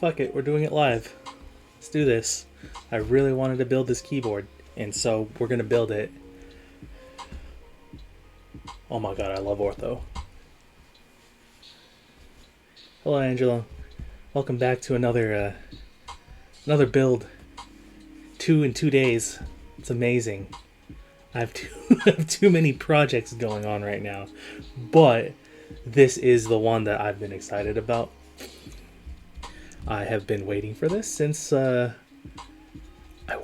Fuck it, we're doing it live. Let's do this. I really wanted to build this keyboard, and so we're gonna build it. Oh my god, I love ortho. Hello, Angela. Welcome back to another build. 2 in 2 days. It's amazing. I have too many projects going on right now, but this is the one that I've been excited about. I have been waiting for this since I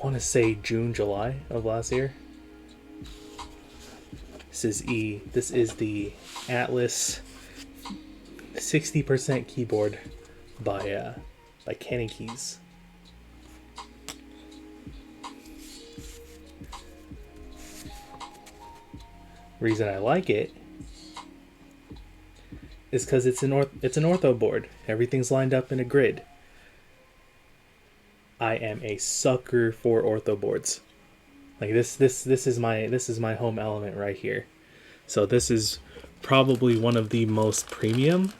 want to say June, July of last year. This is the Atlas 60% keyboard by Cannonkeys. Reason I like it is because it's an ortho board. Everything's lined up in a grid. I am a sucker for ortho boards. Like this is my home element right here. So this is probably one of the most premium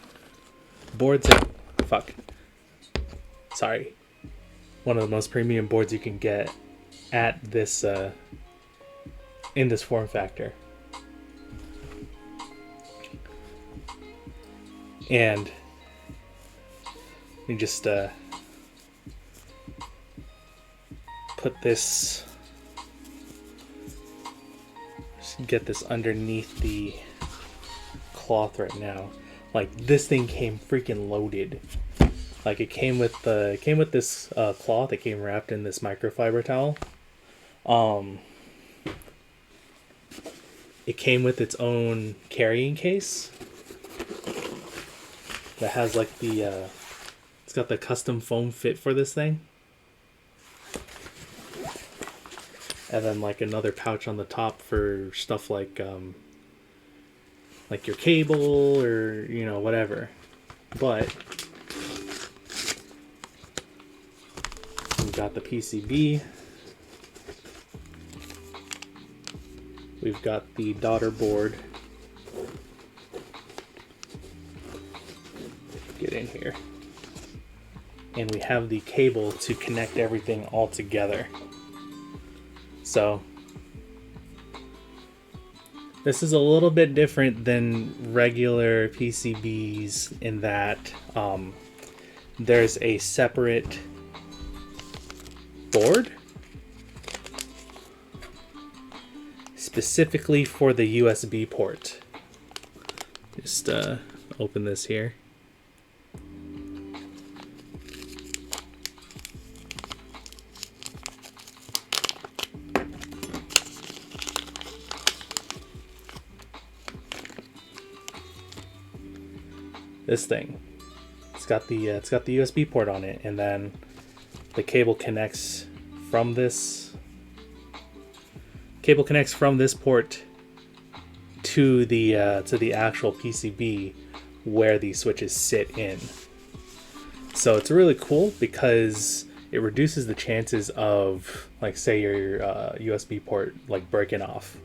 boards. One of the most premium boards you can get at this in this form factor. And you just put this, just get this underneath the cloth right now. Like this thing came freaking loaded. Like it came with this cloth. It came wrapped in this microfiber towel. It came with its own carrying case that has like it's got the custom foam fit for this thing. And then like another pouch on the top for stuff like your cable or, you know, whatever. But we've got the PCB. We've got the daughter board. Get in here. And we have the cable to connect everything all together. So this is a little bit different than regular PCBs in that there's a separate board specifically for the USB port. Just open this here. This thing, it's got the USB port on it, and then the cable connects from this port to the actual PCB where these switches sit in. So it's really cool because it reduces the chances of, like, say your USB port like breaking off.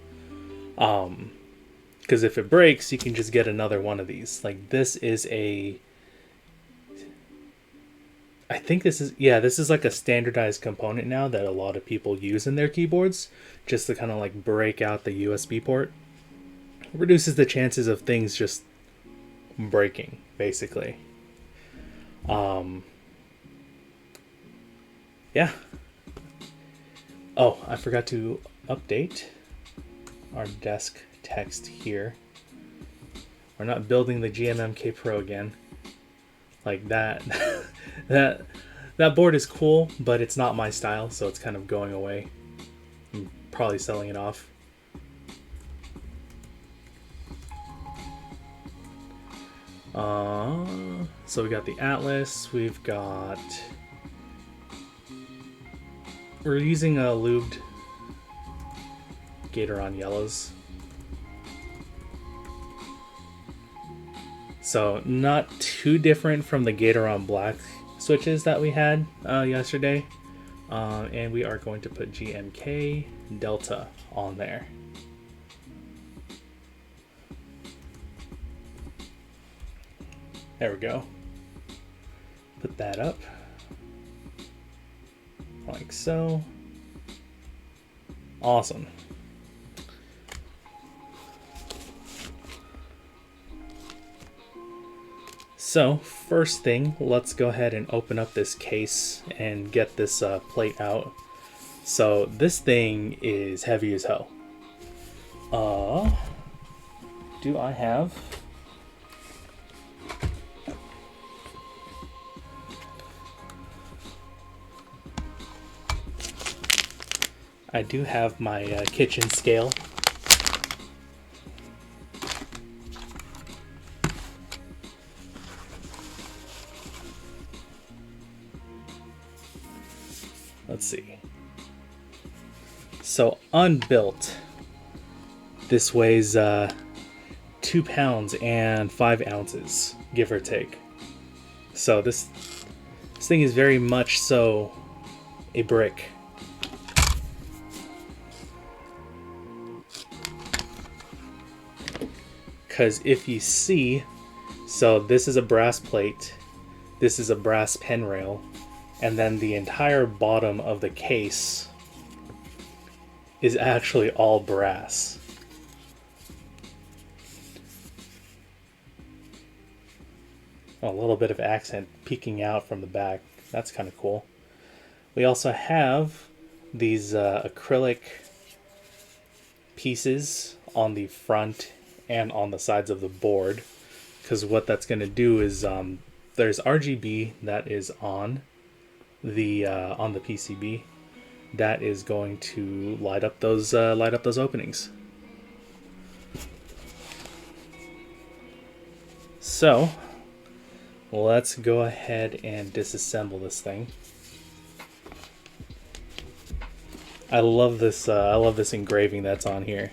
Because if it breaks, you can just get another one of these. Like this is I think this is like a standardized component now that a lot of people use in their keyboards, just to kind of like break out the USB port. It reduces the chances of things just breaking, basically. yeah. Oh, I forgot to update our desk text here. We're not building the GMMK Pro again. Like that. that board is cool, but it's not my style, so it's kind of going away. I'm probably selling it off. So we got the Atlas. We're using a lubed Gatoron yellows. So not too different from the Gatoron black switches that we had yesterday. And we are going to put GMK Delta on there. There we go. Put that up. Like so. Awesome. So, first thing, let's go ahead and open up this case and get this plate out. So, this thing is heavy as hell. Do I have... I do have my kitchen scale. Let's see. So unbuilt, this weighs 2 pounds and 5 ounces, give or take. So this thing is very much so a brick. Because if you see, so this is a brass plate, this is a brass pen rail, and then the entire bottom of the case is actually all brass. A little bit of accent peeking out from the back. That's kind of cool. We also have these acrylic pieces on the front and on the sides of the board, because what that's going to do is there's RGB that is on the PCB that is going to light up those openings. So let's go ahead and disassemble this thing. I love this engraving that's on here.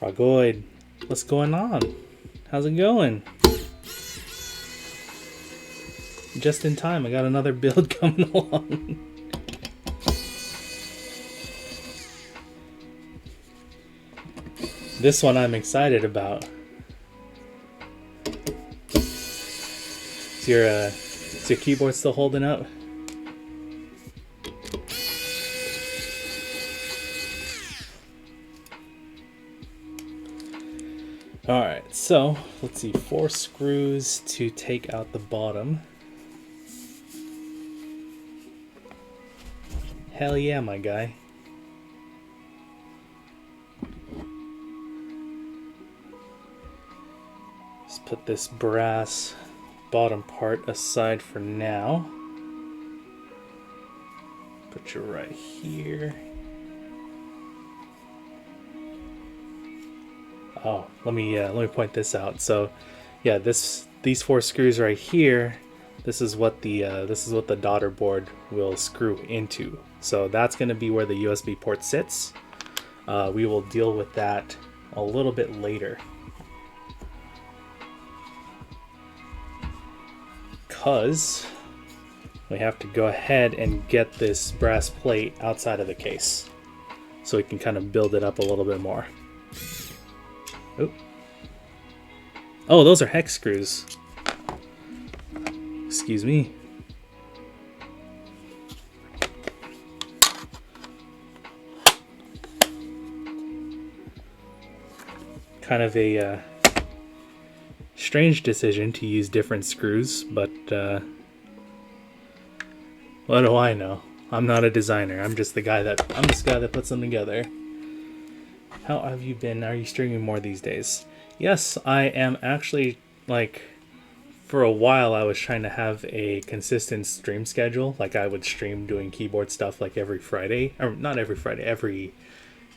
Ragoid, what's going on? How's it going? Just in time, I got another build coming along. This one I'm excited about. Is your keyboard still holding up? Alright, so let's see, 4 screws to take out the bottom. Hell yeah, my guy. Let's put this brass bottom part aside for now. Put you right here. Oh, let me point this out. So, yeah, these 4 screws right here. This is what the daughter board will screw into. So that's going to be where the USB port sits. We will deal with that a little bit later, because we have to go ahead and get this brass plate outside of the case so we can kind of build it up a little bit more. Oop. Oh, those are hex screws. Excuse me. Kind of a Strange decision to use different screws, but what do I know? I'm not a designer. I'm just this guy that puts them together. How have you been? Are you streaming more these days? Yes, I am actually, like, for a while I was trying to have a consistent stream schedule. Like, I would stream doing keyboard stuff like every Friday, or not every Friday, every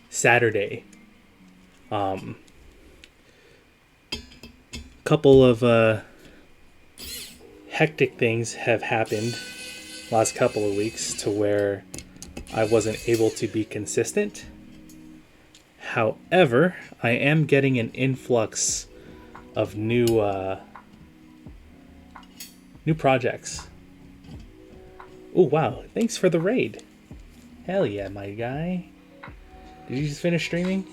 Saturday. Couple of hectic things have happened last couple of weeks to where I wasn't able to be consistent. However, I am getting an influx of new projects. Oh wow, thanks for the raid. Hell yeah, my guy. Did you just finish streaming?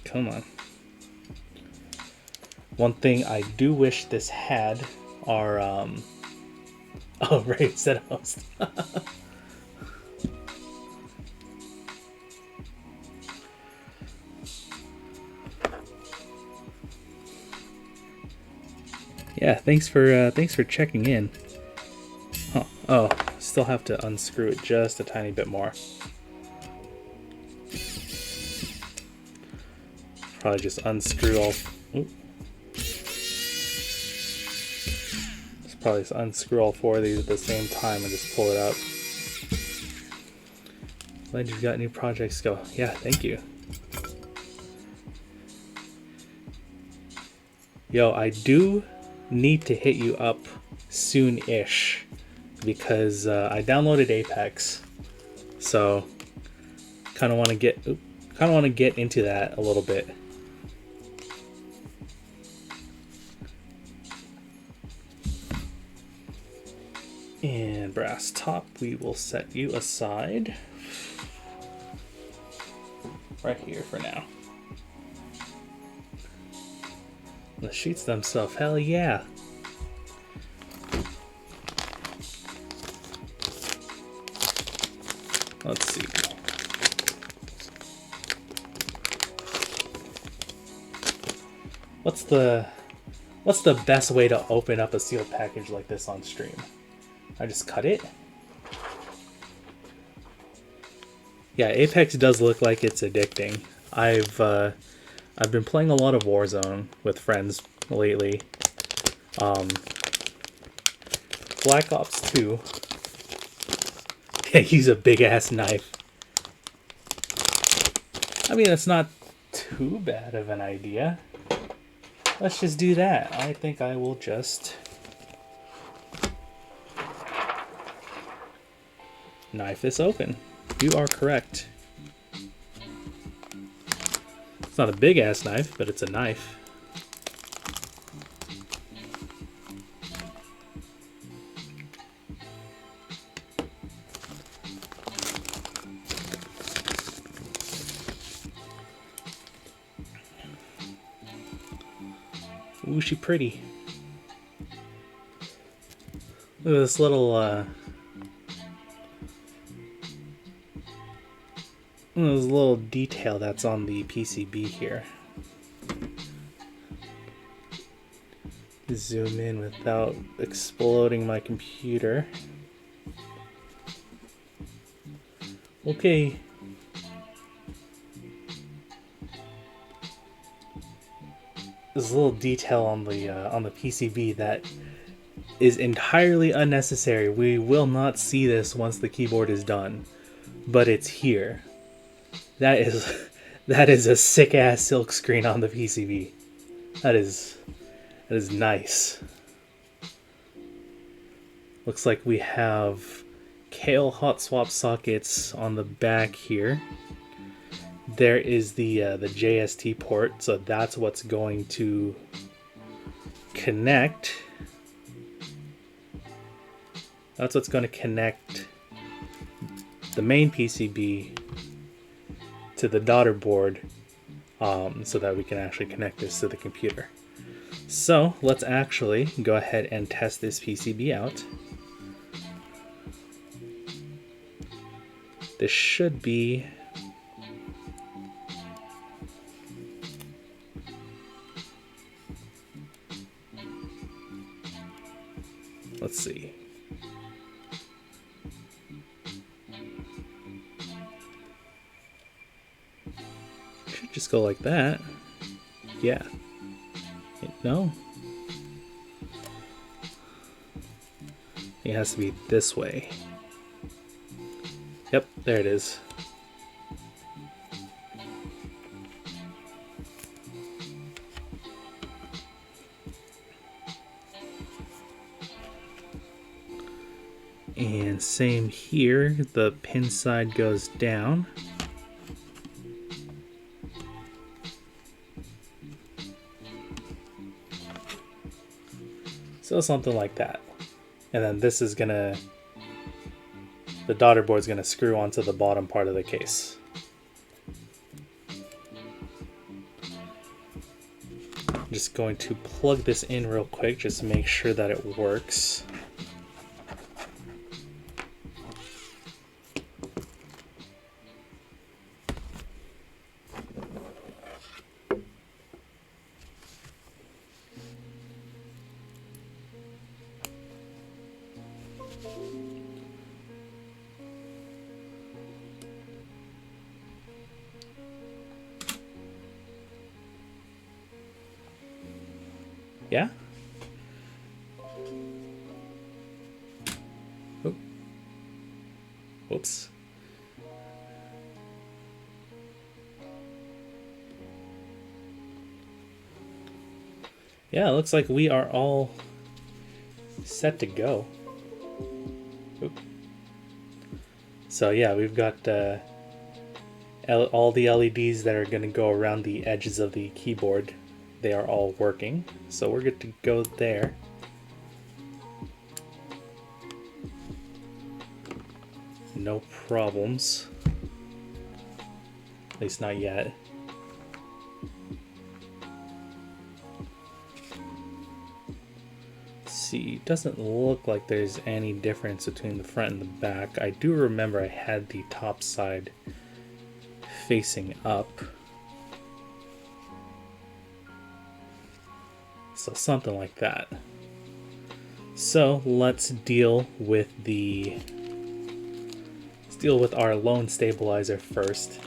Come on. One thing I do wish this had are oh right, set host. Yeah, thanks for checking in. Huh. Oh, still have to unscrew it just a tiny bit more. Probably just unscrew all. Just probably just unscrew all four of these at the same time and just pull it out. Glad you've got new projects go. Yeah, thank you. Yo, I do need to hit you up soon-ish because I downloaded Apex, so kind of want to get into that a little bit. And brass top, we will set you aside right here for now. The sheets themselves, hell yeah. Let's see. What's the best way to open up a sealed package like this on stream? I just cut it? Yeah, Apex does look like it's addicting. I've been playing a lot of Warzone with friends lately. Black Ops 2. Yeah, use a big ass knife. I mean, it's not too bad of an idea. Let's just do that. I think I will just knife this open. You are correct. It's not a big ass knife, but it's a knife. Ooh, she pretty. Look at this little there's a little detail that's on the PCB here. Zoom in without exploding my computer. Okay. There's a little detail on the PCB that is entirely unnecessary. We will not see this once the keyboard is done, but it's here. That is a sick ass silk screen on the PCB. That is nice. Looks like we have Kale hot swap sockets on the back here. There is the JST port, so that's what's going to connect. That's what's going to connect the main PCB to the daughter board so that we can actually connect this to the computer. So let's actually go ahead and test this PCB out. This should be let's see. Should just go like that. Yeah. No. It has to be this way. Yep, there it is. And same here, the pin side goes down. So something like that. And then this is gonna, the daughter board's gonna screw onto the bottom part of the case. I'm just going to plug this in real quick just to make sure that it works. Yeah? Oh. Whoops. Yeah, it looks like we are all set to go. Oop. So yeah, we've got all the LEDs that are going to go around the edges of the keyboard. They are all working, so we're good to go there. No problems. At least not yet. See, doesn't look like there's any difference between the front and the back. I do remember I had the top side facing up. So something like that. So let's deal with our lone stabilizer first.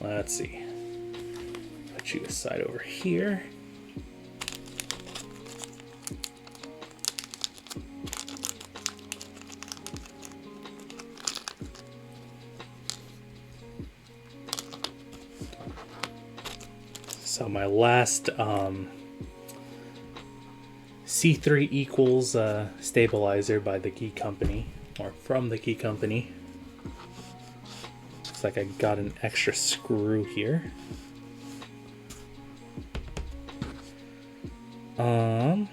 Let's see. Put you aside over here. So my last C3 equals stabilizer by the Key Company, or from the Key Company. Looks like I got an extra screw here. I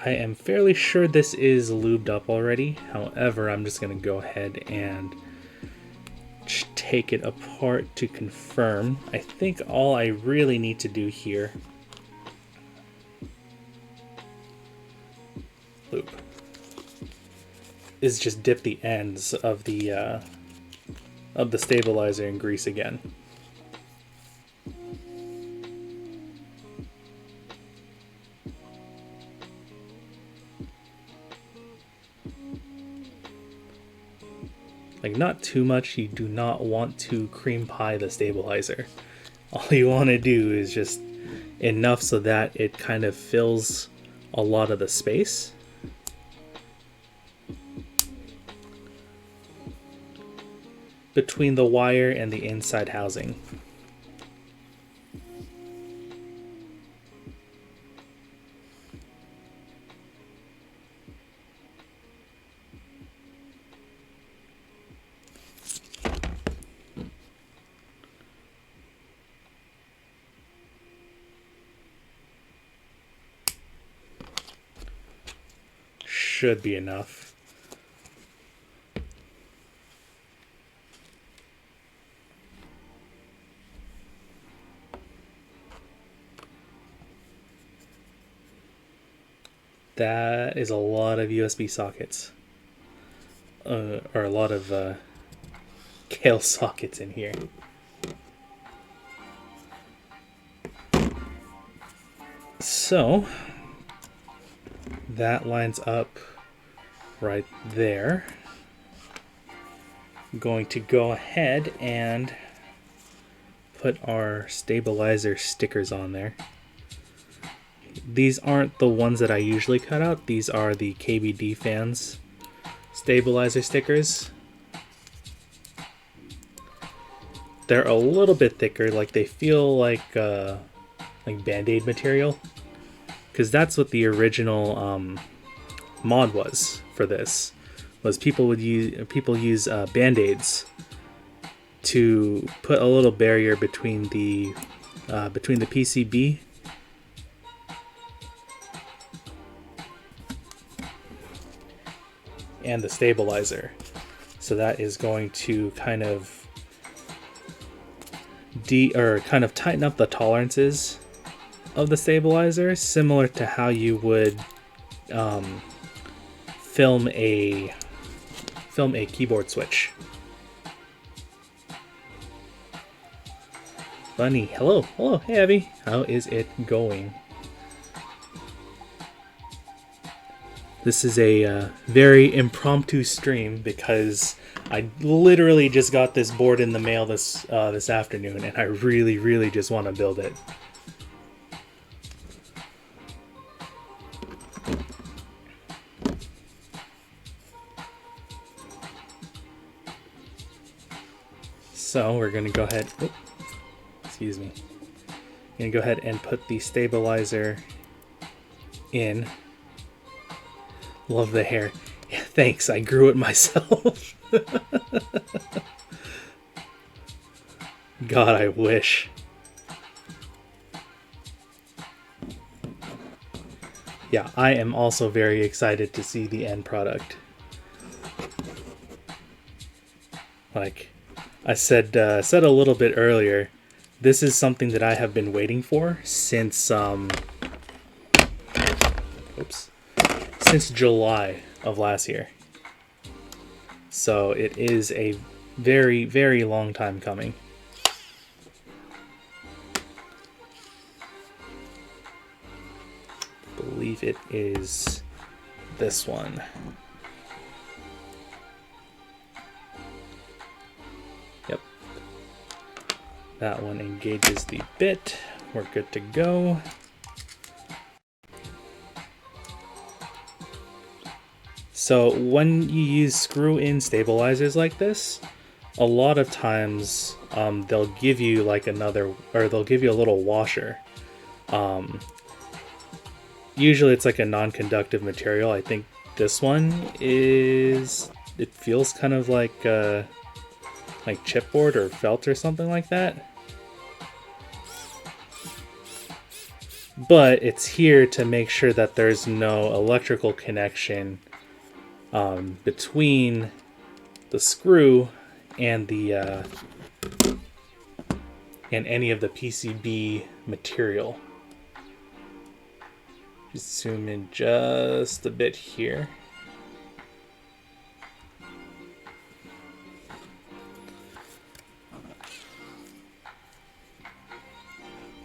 am fairly sure this is lubed up already. However, I'm just gonna go ahead and take it apart to confirm. I think all I really need to do here is just dip the ends of the stabilizer in grease again. Like, not too much. You do not want to cream pie the stabilizer. All you want to do is just enough so that it kind of fills a lot of the space. Between the wire and the inside housing. should be enough. That is a lot of USB sockets. Or a lot of Kale sockets in here. So that lines up right there. I'm going to go ahead and put our stabilizer stickers on there. These aren't the ones that I usually cut out. These are the KBD fans stabilizer stickers. They're a little bit thicker, like they feel like Band-Aid material, because that's what the original mod was for this. Was people use Band-Aids to put a little barrier between the PCB and the stabilizer. So that is going to kind of tighten up the tolerances of the stabilizer, similar to how you would film a keyboard switch. Bunny, hello, hey Abby, how is it going? This is a very impromptu stream because I literally just got this board in the mail this afternoon, and I really just want to build it. So we're gonna go ahead. Excuse me. I'm gonna go ahead and put the stabilizer in. Love the hair. Yeah, thanks, I grew it myself. God, I wish. Yeah, I am also very excited to see the end product. Like I said a little bit earlier, this is something that I have been waiting for since since July of last year. So it is a very long time coming. I believe it is this one. Yep. That one engages the bit. We're good to go. So when you use screw-in stabilizers like this, a lot of times they'll give you like they'll give you a little washer. Usually it's like a non-conductive material. I think this one is, it feels kind of like chipboard or felt or something like that. But it's here to make sure that there's no electrical connection between the screw and the and any of the PCB material. Just zoom in just a bit here.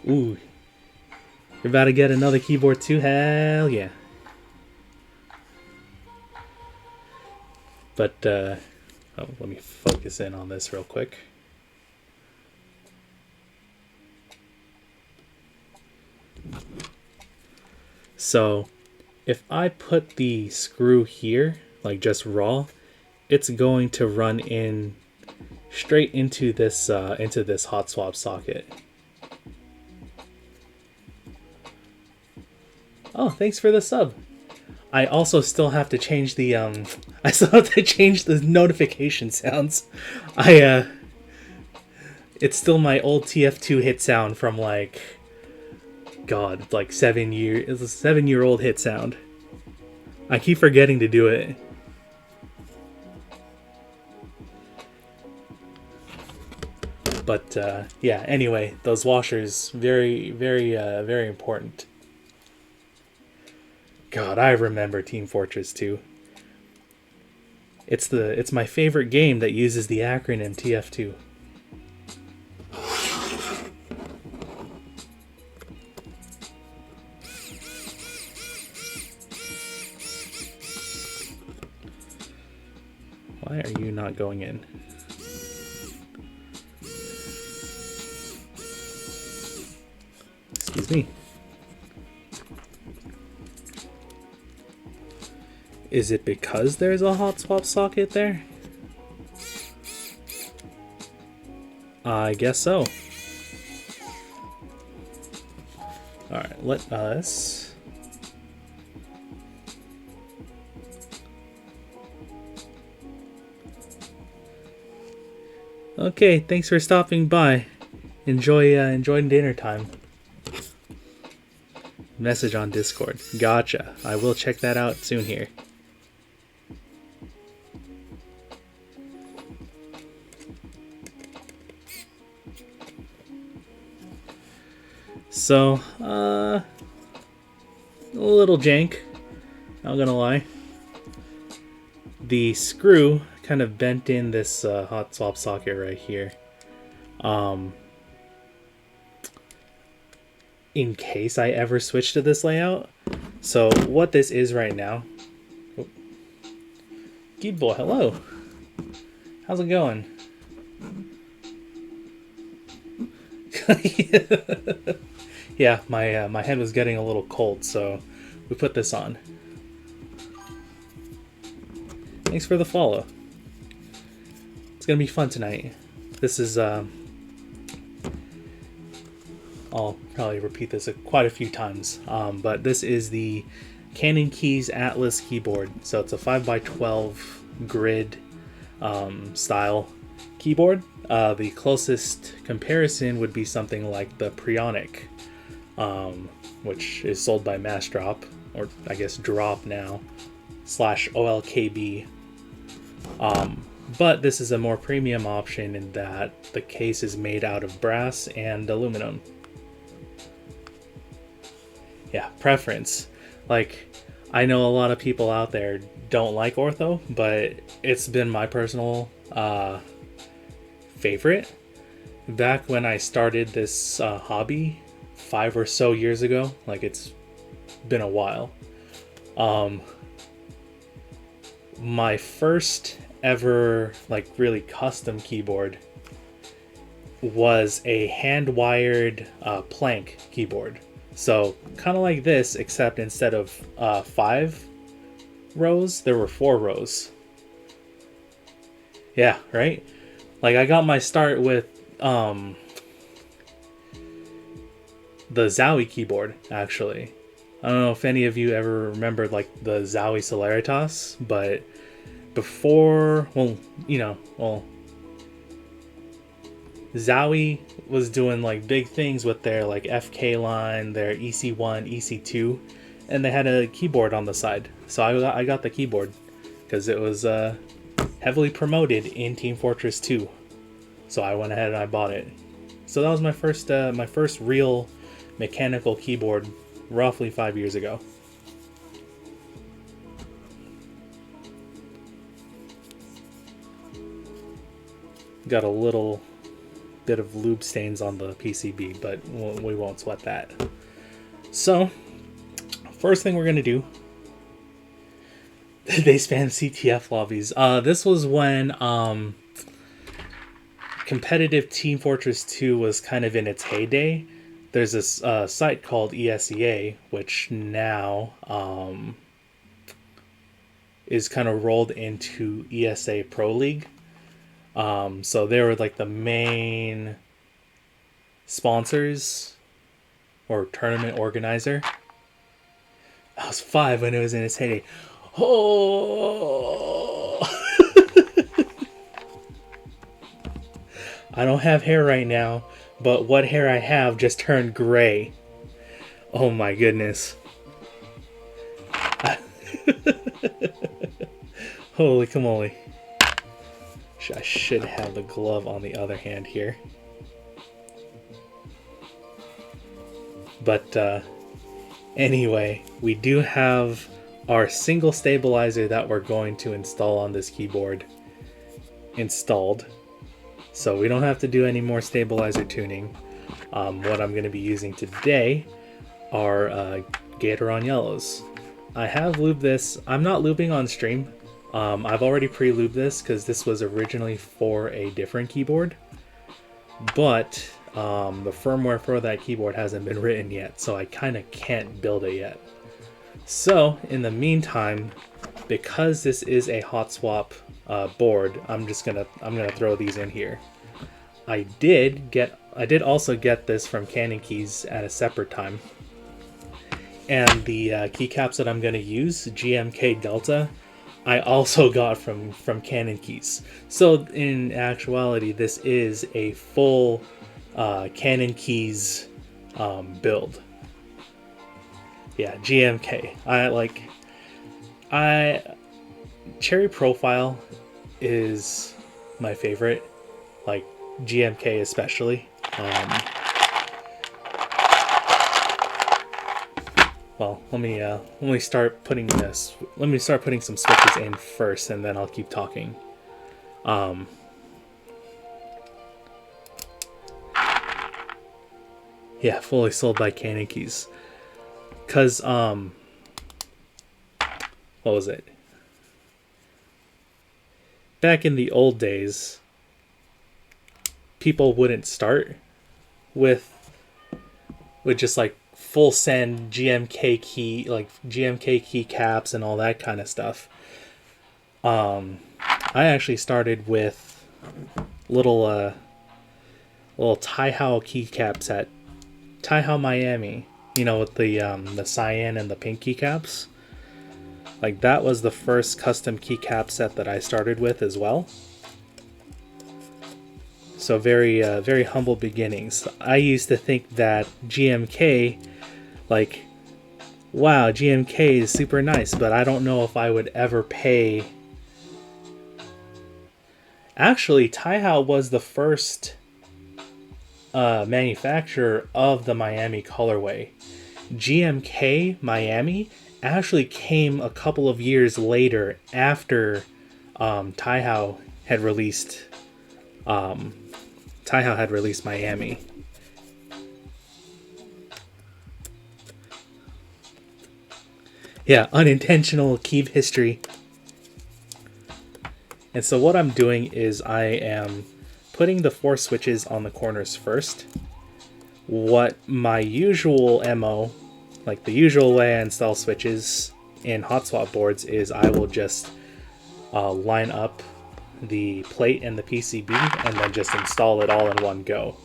Ooh, you're about to get another keyboard too? Hell yeah. But, let me focus in on this real quick. So, if I put the screw here, like just raw, it's going to run in straight into this hot swap socket. Oh, thanks for the sub. I also still have to change the notification sounds. It's still my old TF2 hit sound from like 7 year old hit sound. I keep forgetting to do it. But yeah, anyway, those washers, very, very, very important. God, I remember Team Fortress 2. It's my favorite game that uses the acronym TF2. Why are you not going in? Excuse me. Is it because there's a hot swap socket there? I guess so. Alright, let us... Okay, thanks for stopping by. Enjoy dinner time. Message on Discord. Gotcha. I will check that out soon here. So, a little jank, not gonna lie. The screw kind of bent in this hot swap socket right here. In case I ever switch to this layout. So what this is right now. Oh. Geek boy, hello. How's it going? Yeah, my head was getting a little cold, so we put this on. Thanks for the follow. It's gonna be fun tonight. This is I'll probably repeat this quite a few times, but this is the Cannonkeys Atlas keyboard. So it's a 5x12 grid style keyboard. The closest comparison would be something like the Prionic, which is sold by Mass Drop, or I guess Drop now, /OLKB. But this is a more premium option in that the case is made out of brass and aluminum. Yeah, preference. Like, I know a lot of people out there don't like ortho, but it's been my personal favorite. Back when I started this hobby 5 or so years ago, like it's been a while. My first ever like really custom keyboard was a hand-wired plank keyboard. So kind of like this, except instead of 5 rows, there were 4 rows. Yeah, right? Like I got my start with the Zowie keyboard, actually. I don't know if any of you ever remembered like the Zowie Celeritas, but before, Zowie was doing like big things with their like FK line, their EC1, EC2, and they had a keyboard on the side. So I got the keyboard because it was heavily promoted in Team Fortress 2. So I went ahead and I bought it. So that was my first real mechanical keyboard, roughly 5 years ago. Got a little bit of lube stains on the PCB, but we won't sweat that. So, first thing we're going to do, they spam CTF lobbies. This was when competitive Team Fortress 2 was kind of in its heyday. There's this site called ESEA, which now is kind of rolled into ESA Pro League. So they were like the main sponsors or tournament organizer. I was 5 when it was in its heyday. Oh! I don't have hair right now, but what hair I have just turned gray. Oh my goodness. Holy camole. I should have the glove on the other hand here. But anyway, we do have our single stabilizer that we're going to install on this keyboard installed. So we don't have to do any more stabilizer tuning. What I'm going to be using today are Gatoron Yellows. I have lubed this. I'm not lubing on stream. I've already pre-lubed this because this was originally for a different keyboard. But the firmware for that keyboard hasn't been written yet, so I kind of can't build it yet. So in the meantime, because this is a hot swap board, I'm gonna throw these in here. I did also get this from Cannonkeys at a separate time, and the keycaps that I'm gonna use, GMK Delta, I also got from Cannonkeys. So in actuality, this is a full Cannonkeys build. Yeah, GMK. Cherry Profile is my favorite, like GMK especially. Well, let me start putting some switches in first, and then I'll keep talking. Yeah, fully sold by Cannonkeys. Cause what was it? Back in the old days, people wouldn't start with just like full send GMK key, like GMK keycaps and all that kind of stuff. I actually started with little Taihao keycaps at Taihao Miami. You know, with the cyan and the pink keycaps. Like, that was the first custom keycap set that I started with as well. So very humble beginnings. I used to think that GMK, like, wow, GMK is super nice, but I don't know if I would ever pay. Actually, Taihao was the first manufacturer of the Miami colorway. GMK Miami actually came a couple of years later after Taihao had released Miami. Yeah, unintentional key history. And so what I'm doing is I am putting the 4 switches on the corners first. What my usual MO, like the usual way I install switches in hot swap boards, is I will just line up the plate and the PCB and then just install it all in one go.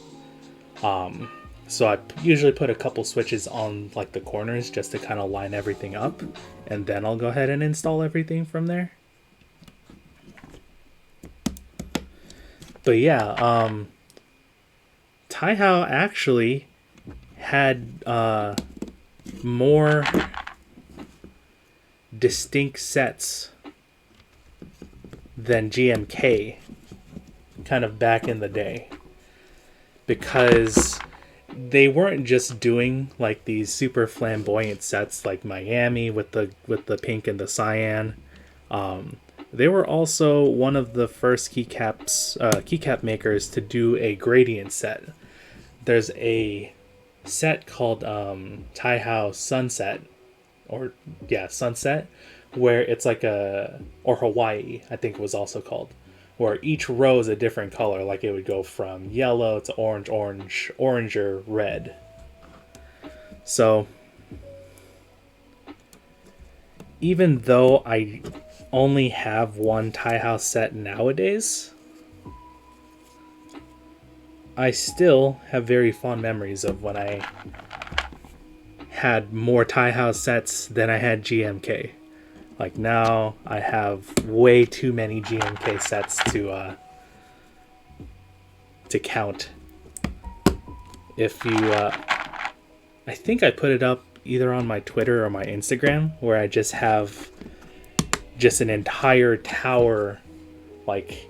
So I usually put a couple switches on like the corners just to kind of line everything up, and then I'll go ahead and install everything from there. But yeah, Taihao actually had more distinct sets than GMK kind of back in the day, because they weren't just doing like these super flamboyant sets like Miami with the pink and the cyan. They were also one of the first keycap makers to do a gradient set. There's a set called Taihao Sunset, Sunset, where it's like or Hawaii, I think it was also called, where each row is a different color. Like it would go from yellow to orange, oranger, red. So even though I only have one Taihao set nowadays, I still have very fond memories of when I had more Taihao sets than I had GMK. Like now I have way too many GMK sets to count. If you I think I put it up either on my Twitter or my Instagram, where I just have just an entire tower, like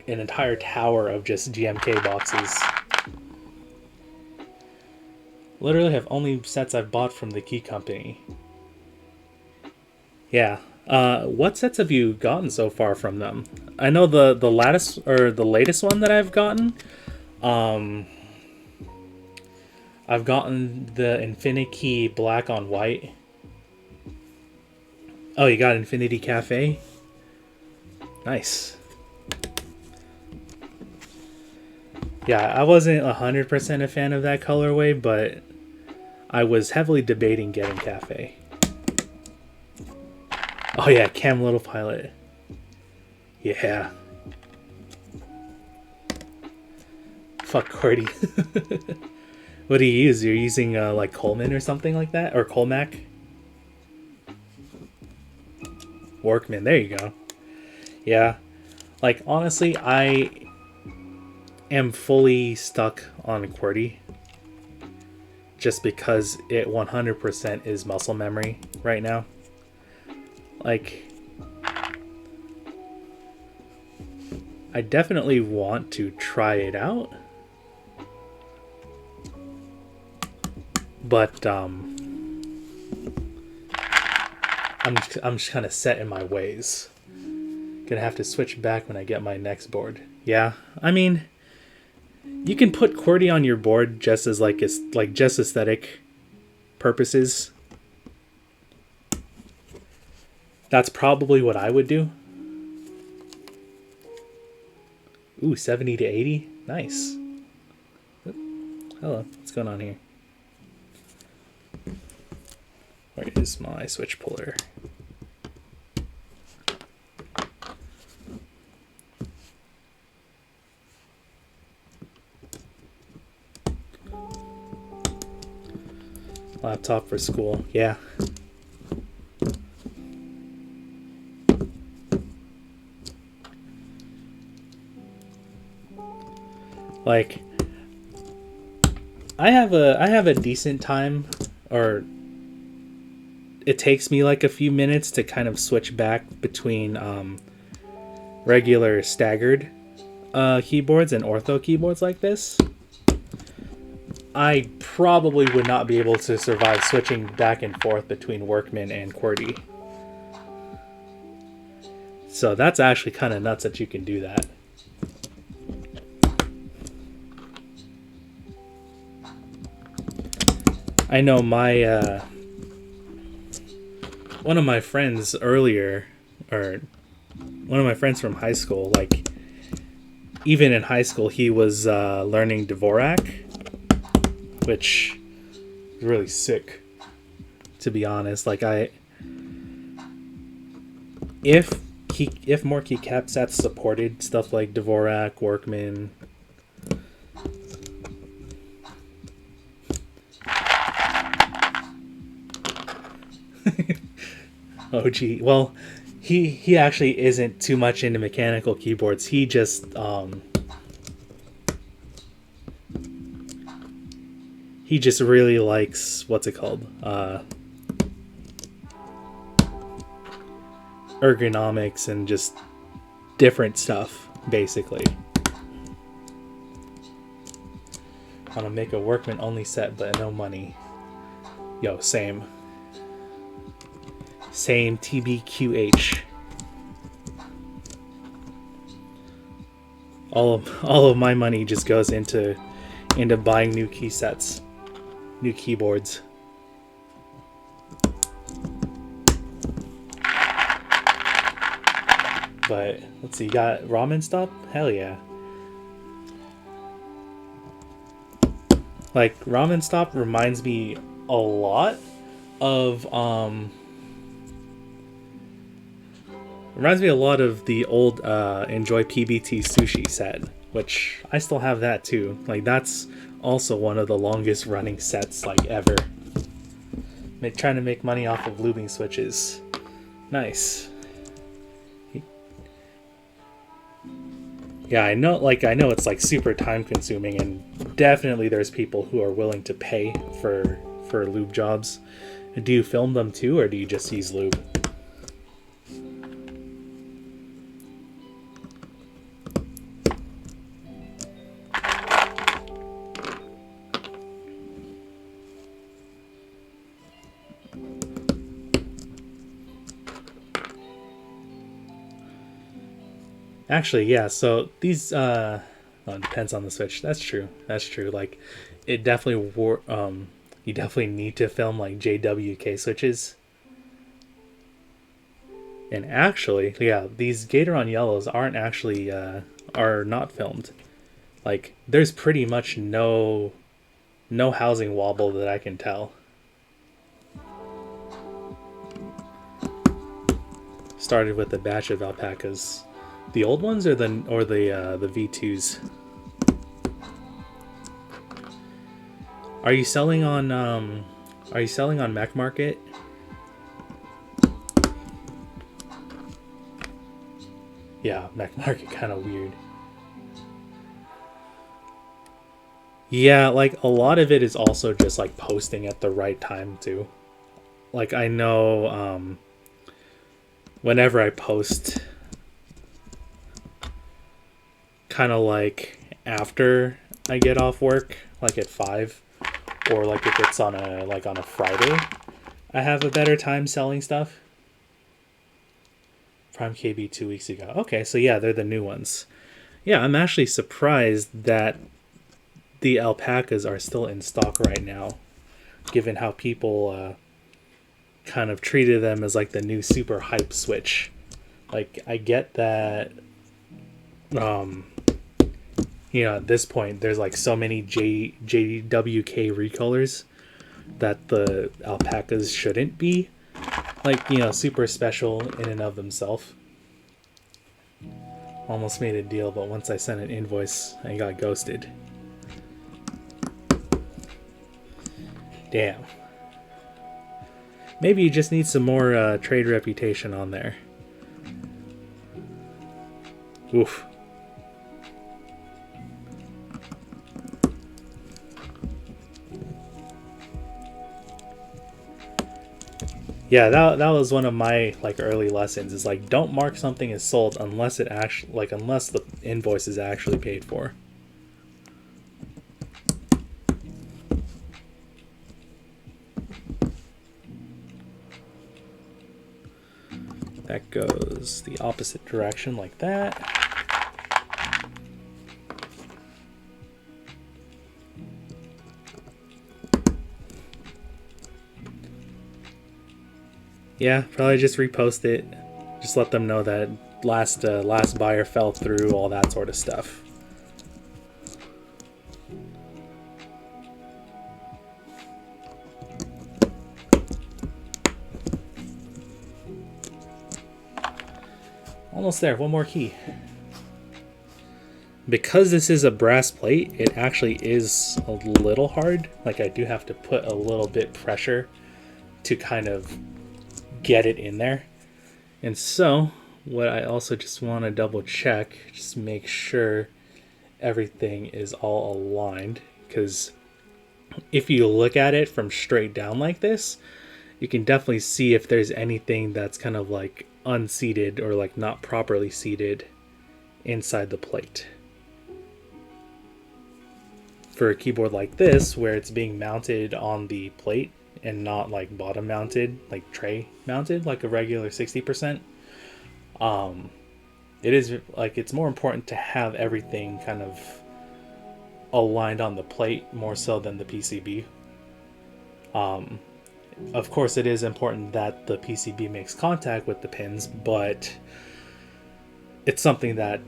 an entire tower of just GMK boxes. Literally have only sets I've bought from the Key Company. Yeah. What sets have you gotten so far from them? I know the latest or the latest one that I've gotten. I've gotten the Infinity Black on White. Oh, you got Infinity Cafe? Nice. Yeah, I wasn't 100% a fan of that colorway, but I was heavily debating getting Cafe. Oh yeah, Cam Little Pilot. Yeah. Fuck Cordy. What do you use? You're using like Coleman or something like that? Or Colmac? Workman, there you go. Yeah. Like, honestly, I am fully stuck on QWERTY. Just because it 100% is muscle memory right now. Like, I definitely want to try it out. But I'm just kind of set in my ways. Gonna have to switch back when I get my next board. Yeah, I mean, you can put QWERTY on your board just as just aesthetic purposes. That's probably what I would do. Ooh, 70 to 80, nice. Hello, what's going on here? Where is my switch puller? Laptop for school, yeah. Like, I have a decent time, or it takes me like a few minutes to kind of switch back between regular staggered keyboards and ortho keyboards like this. I probably would not be able to survive switching back and forth between Workman and QWERTY. So that's actually kind of nuts that you can do that. I know my one of my friends earlier, or one of my friends from high school, like, even in high school, he was learning Dvorak, which is really sick, to be honest. Like, if more keycap sets supported stuff like Dvorak, Workman, oh gee, well, he actually isn't too much into mechanical keyboards. He just really likes, what's it called, ergonomics and just different stuff, basically. I want to make a Workman only set, but no money. Yo, same TBQH. All of my money just goes into buying new key sets, new keyboards. But let's see, you got Ramen Stop? Hell yeah. Like, Ramen Stop reminds me a lot of the old Enjoy PBT sushi set, which I still have that too. Like, that's also one of the longest running sets, like, ever. Trying to make money off of lubing switches. Nice. Yeah, I know it's like super time consuming, and definitely there's people who are willing to pay for lube jobs. Do you film them too, or do you just use lube? Actually, yeah, so these well, it depends on the Switch. That's true. That's true. Like it definitely you definitely need to film like JWK switches. And actually, yeah, these Gatoron yellows aren't actually are not filmed. Like there's pretty much no housing wobble that I can tell. Started with a batch of alpacas. The old ones or the V2s? Are you selling on Mech Market? Yeah, Mech Market kind of weird. Yeah, like a lot of it is also just like posting at the right time too. Like I know whenever I post kind of like after I get off work, like at 5, or like if it's on a Friday, I have a better time selling stuff. Prime KB 2 weeks ago. Okay, so yeah, they're the new ones. Yeah, I'm actually surprised that the alpacas are still in stock right now, given how people kind of treated them as like the new super hype Switch. Like I get that at this point there's like so many JWK recolors that the alpacas shouldn't be like, super special in and of themselves. Almost made a deal, but once I sent an invoice, I got ghosted. Damn. Maybe you just need some more trade reputation on there. Oof. Yeah, that was one of my like early lessons. Is like don't mark something as sold unless it actually unless the invoice is actually paid for. That goes the opposite direction like that. Yeah, probably just repost it. Just let them know that last buyer fell through, all that sort of stuff. Almost there, one more key. Because this is a brass plate, it actually is a little hard. Like I do have to put a little bit pressure to kind of get it in there. And so what I also just want to double check, just make sure everything is all aligned, because if you look at it from straight down like this, you can definitely see if there's anything that's kind of like unseated or like not properly seated inside the plate. For a keyboard like this, where it's being mounted on the plate and not like bottom mounted, like tray mounted, like a regular 60%, it is like it's more important to have everything kind of aligned on the plate more so than the PCB. Of course, it is important that the PCB makes contact with the pins, but it's something that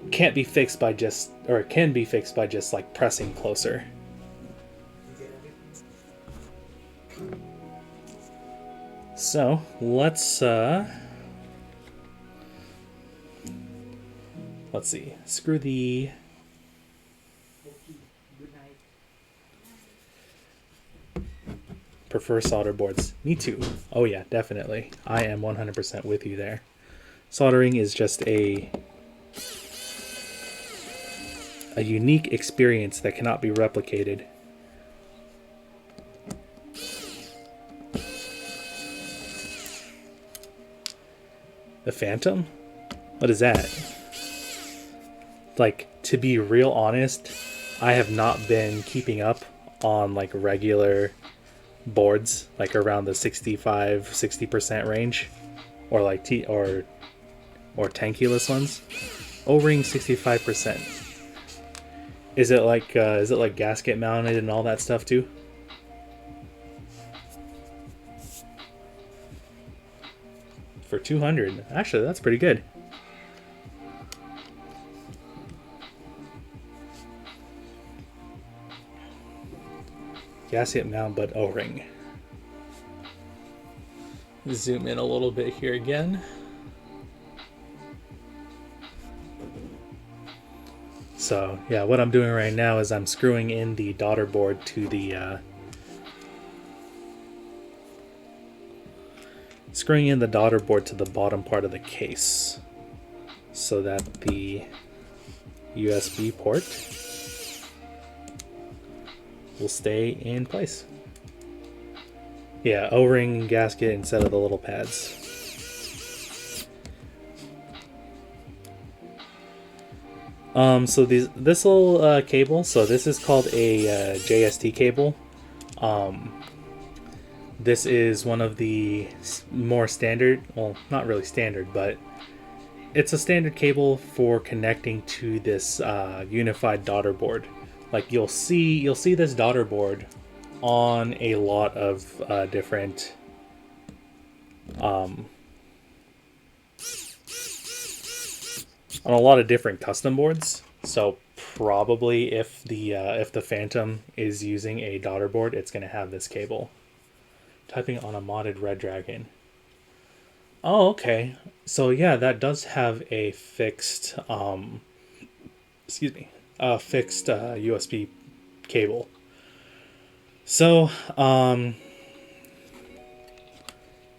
can't be fixed by just, or it can be fixed by just like pressing closer. So let's see. Screw the. Prefer solder boards. Me too. Oh yeah, definitely. I am 100% with you there. Soldering is just a unique experience that cannot be replicated. The Phantom? What is that? Like, to be real honest, I have not been keeping up on like regular boards, like around the 60% range, or like or tankuless ones. O-ring 65%. Is it like gasket mounted and all that stuff too? For 200, actually that's pretty good. Gasket mount, but O-ring. Zoom in a little bit here again. So yeah, what I'm doing right now is I'm screwing in the daughter board to the bottom part of the case, so that the USB port will stay in place. Yeah, O-ring gasket instead of the little pads. So this little cable, so this is called a Jst cable. This is one of the more standard, well, not really standard, but it's a standard cable for connecting to this unified daughter board. Like you'll see this daughter board on a lot of different custom boards. So probably if the Phantom is using a daughter board, it's going to have this cable. Typing on a modded Red Dragon. Oh, okay. So yeah, that does have a fixed fixed USB cable. So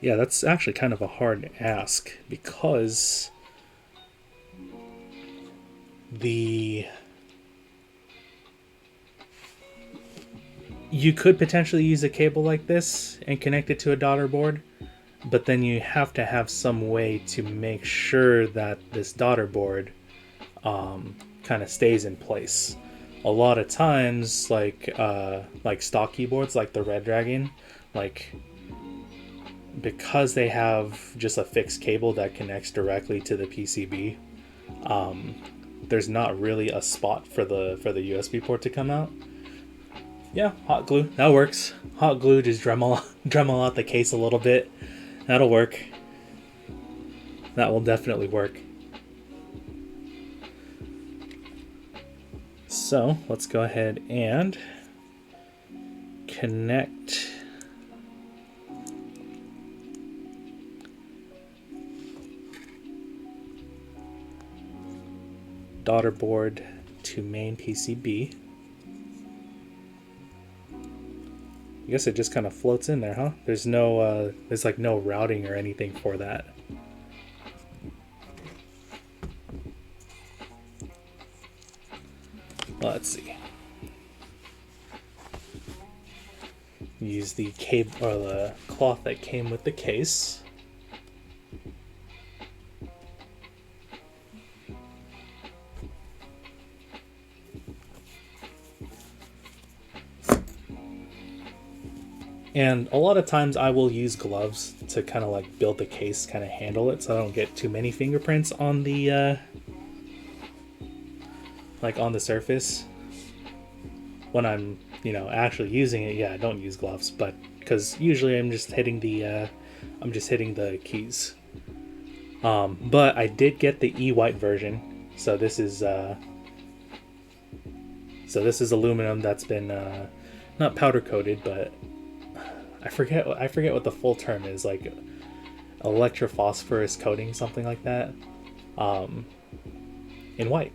yeah, that's actually kind of a hard ask, because you could potentially use a cable like this and connect it to a daughter board, but then you have to have some way to make sure that this daughter board kind of stays in place. A lot of times, like stock keyboards like the Red Dragon, like, because they have just a fixed cable that connects directly to the PCB, there's not really a spot for the USB port to come out. Yeah, hot glue, that works. Hot glue, just Dremel out the case a little bit. That'll work. That will definitely work. So let's go ahead and connect daughter board to main PCB. I guess it just kind of floats in there, huh? There's no there's like no routing or anything for that. Let's see. Use the cable or the cloth that came with the case. And a lot of times I will use gloves to kind of like build the case, kind of handle it, so I don't get too many fingerprints on the like on the surface. When I'm, actually using it, yeah, I don't use gloves, but because usually I'm just hitting the keys. But I did get the E-white version, so this is aluminum that's been not powder coated, but I forget what the full term is, like electrophosphorus coating, something like that, in white.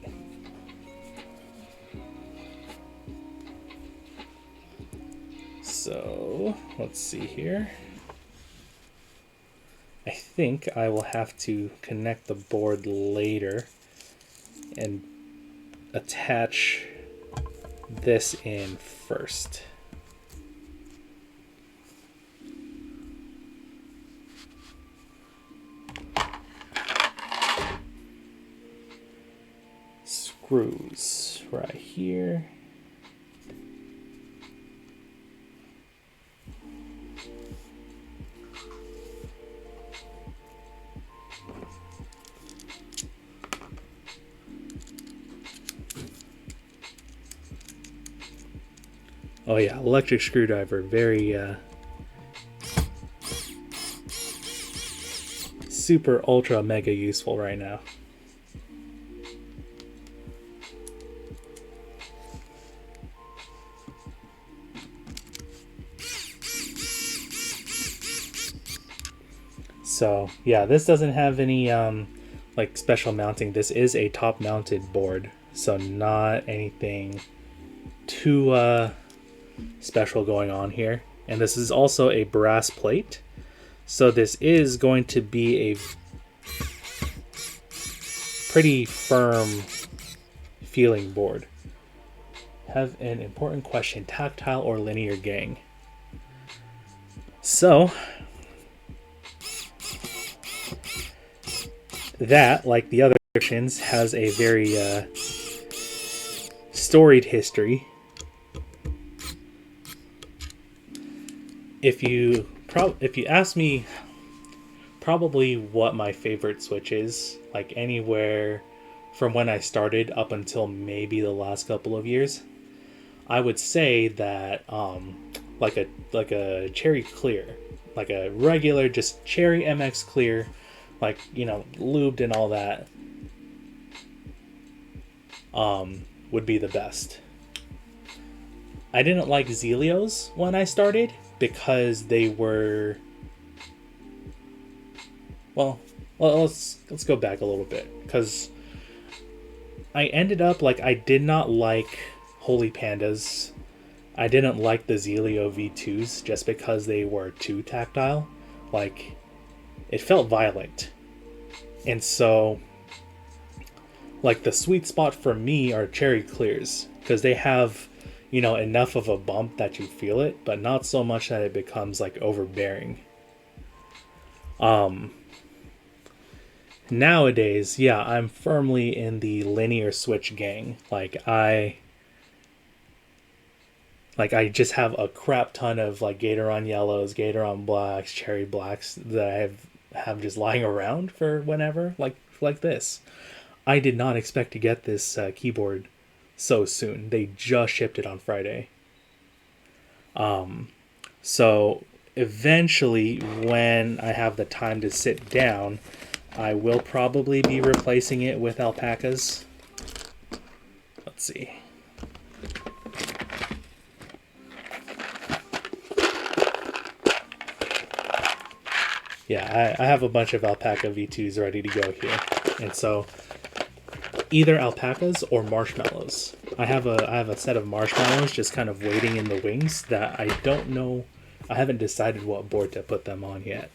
So let's see here. I think I will have to connect the board later and attach this in first. Screws right here. Oh yeah, electric screwdriver, very super ultra mega useful right now. So yeah, this doesn't have any like special mounting. This is a top mounted board, so not anything too special going on here. And this is also a brass plate, so this is going to be a pretty firm feeling board. Have an important question: tactile or linear gang? So that, like the other versions, has a very storied history. If you ask me probably what my favorite Switch is, like anywhere from when I started up until maybe the last couple of years, I would say that like a Cherry Clear, like a regular just Cherry MX Clear, like, you know, lubed and all that, would be the best. I didn't like Zelios when I started because they were, well let's go back a little bit, because I ended up, like, I did not like Holy Pandas. I didn't like the Zelio V2s just because they were too tactile. Like, it felt violent. And so, like, the sweet spot for me are Cherry Clears, because they have, you know, enough of a bump that you feel it, but not so much that it becomes like overbearing. Nowadays, yeah, I'm firmly in the linear Switch gang. I just have a crap ton of like Gatoron yellows, Gatoron blacks, cherry blacks that I have just lying around for whenever, like this. I did not expect to get this keyboard so soon. They just shipped it on Friday. So eventually, when I have the time to sit down, I will probably be replacing it with alpacas. Let's see. Yeah, I have a bunch of alpaca V2s ready to go here. And so either alpacas or marshmallows. I have a set of marshmallows just kind of waiting in the wings that I don't know. I haven't decided what board to put them on yet,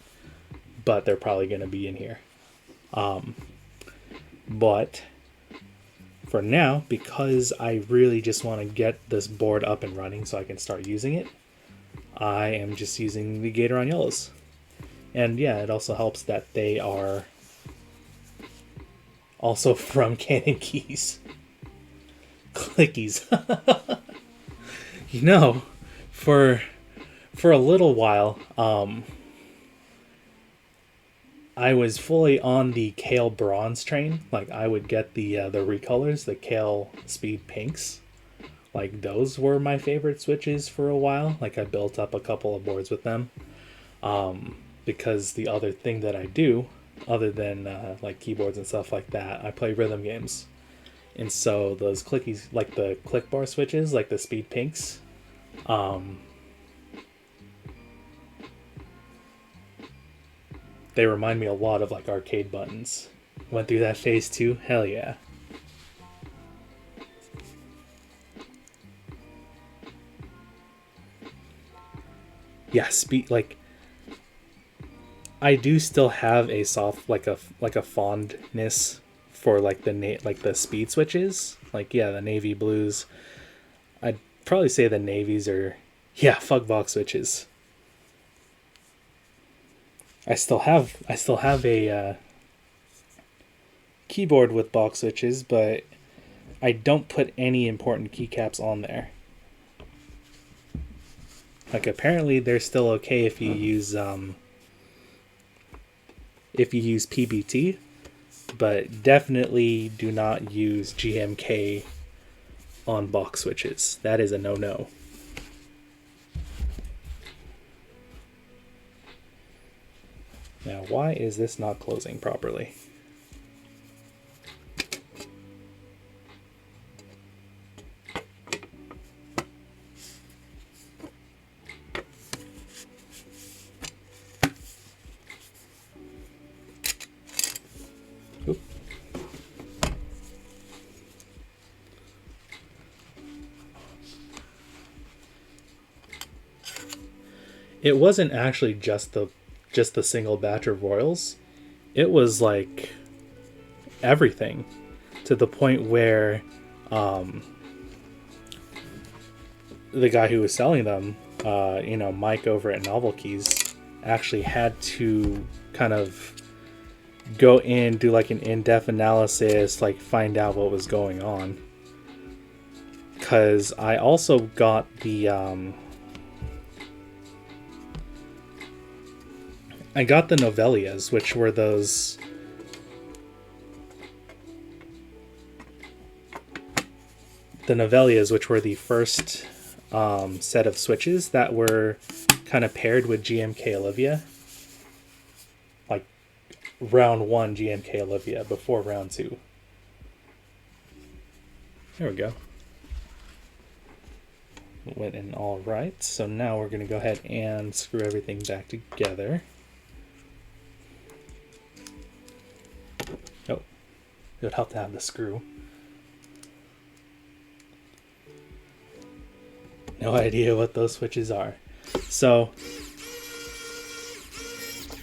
but they're probably going to be in here. But for now, because I really just want to get this board up and running so I can start using it, I am just using the Gatoron yellows. And yeah, it also helps that they are also from Cannonkeys. Clickies. You know, for a little while, I was fully on the Kale Bronze train. Like, I would get the recolors, the Kale Speed Pinks. Like, those were my favorite Switches for a while. Like, I built up a couple of boards with them. Because the other thing that I do, other than like keyboards and stuff like that, I play rhythm games. And so those clickies, like the click bar switches, like the Speed Pinks, they remind me a lot of like arcade buttons. Went through that phase too? Hell yeah. Yeah, like, I do still have a soft, like a fondness for like the speed switches. Like, yeah, the navy blues. I'd probably say the navies are, yeah, fuck box switches. I still have a keyboard with box switches, but I don't put any important keycaps on there. Like, apparently they're still okay if you use PBT, but definitely do not use GMK on box switches. That is a no-no. why is this not closing properly? Oop. It wasn't actually just the single batch of royals. It was like everything, to the point where the guy who was selling them, Mike over at Novel Keys, actually had to kind of go in, do like an in-depth analysis, like find out what was going on. Because I also got the Novelias, which were those the first set of switches that were kind of paired with GMK Olivia, like round 1 GMK Olivia before round 2. There we go. Went in all right. So now we're going to go ahead and screw everything back together. Oh, it would help to have the screw. No idea what those switches are. So,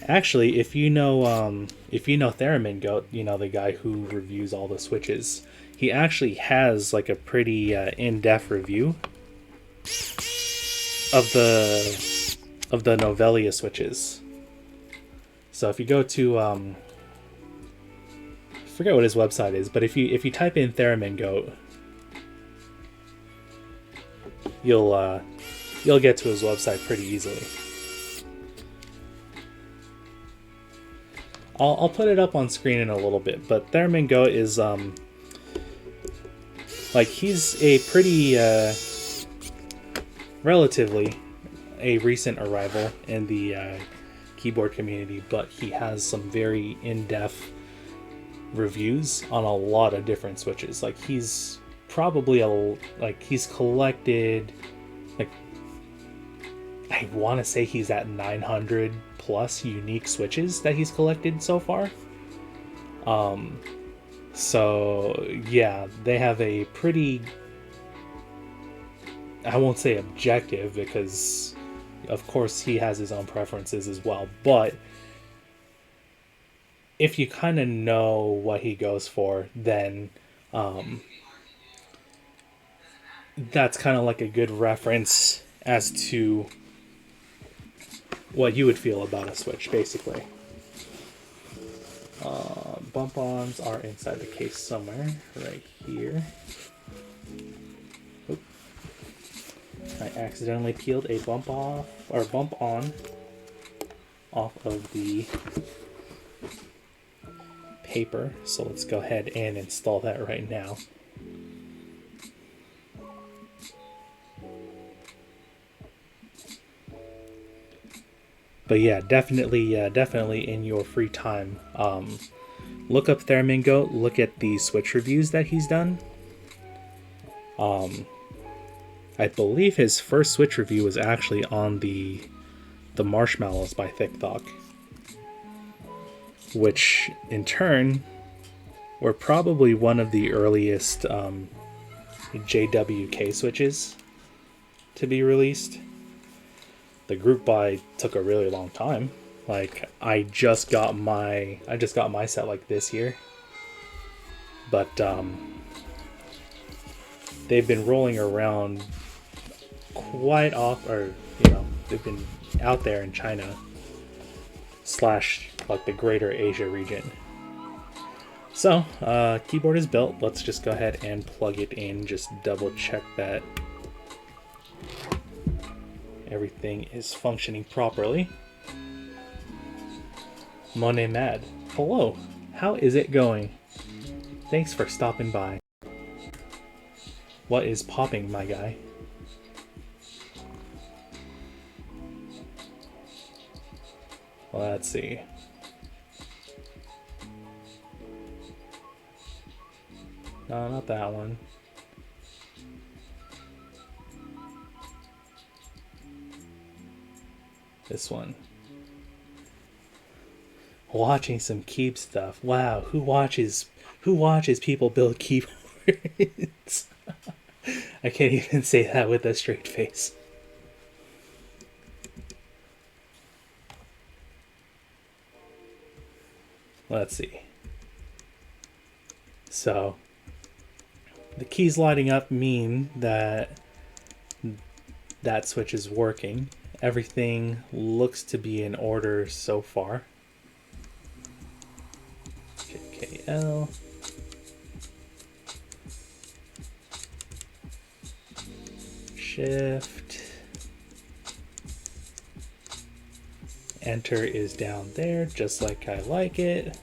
actually, if you know Theremin Goat, the guy who reviews all the switches, he actually has like a pretty in-depth review of the Novelia switches. So if you go to I forget what his website is, but if you type in Theremin Goat, you'll get to his website pretty easily. I'll put it up on screen in a little bit, but Theremin Goat is he's a pretty relatively a recent arrival in the keyboard community, but he has some very in-depth reviews on a lot of different switches. Like he's probably he's collected, like, I want to say he's at 900 plus unique switches that he's collected so far. So yeah, they have a pretty, I won't say objective, because of course he has his own preferences as well, but if you kind of know what he goes for, then that's kind of like a good reference as to what you would feel about a switch, basically. Bump-ons are inside the case somewhere, right here. Oop. I accidentally peeled a bump-on off of the paper, so let's go ahead and install that right now. But yeah, definitely in your free time, look up Theremin Goat, look at the switch reviews that he's done. I believe his first switch review was actually on the Marshmallows by Thick Thought, which in turn were probably one of the earliest JWK switches to be released. The group buy took a really long time. Like I just got my set like this year, but they've been rolling around quite off, or they've been out there in China / like the greater Asia region. So keyboard is built. Let's just go ahead and plug it in. Just double check that everything is functioning properly. Monet Mad, hello, how is it going? Thanks for stopping by. What is popping, my guy? Let's see. No, not that one. This one. Watching some Keep stuff. Wow, who watches people build keyboards? I can't even say that with a straight face. Let's see. So, the keys lighting up mean that that switch is working. Everything looks to be in order so far. KL. Shift. Enter is down there, just like I like it.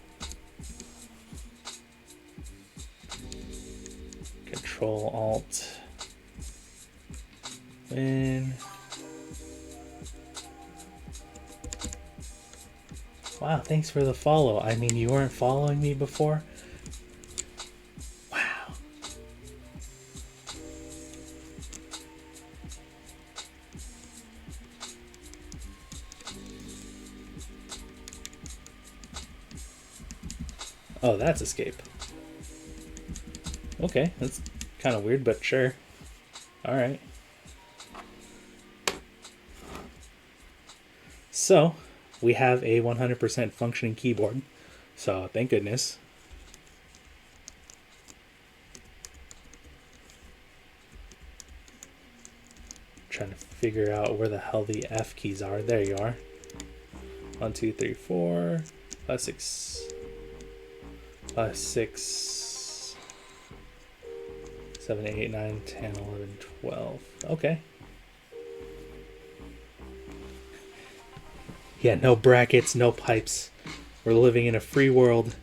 Control Alt Win. Wow, thanks for the follow. I mean, you weren't following me before? Wow. Oh, that's escape. Okay, that's kind of weird, but sure. Alright. So, we have a 100% functioning keyboard. So, thank goodness. Trying to figure out where the hell the F keys are. There you are. 1, 2, 3, 4, 5, 6, 5, 6, 7, 8, 9, 10, 11, 12. Okay. Yeah, no brackets, no pipes. We're living in a free world.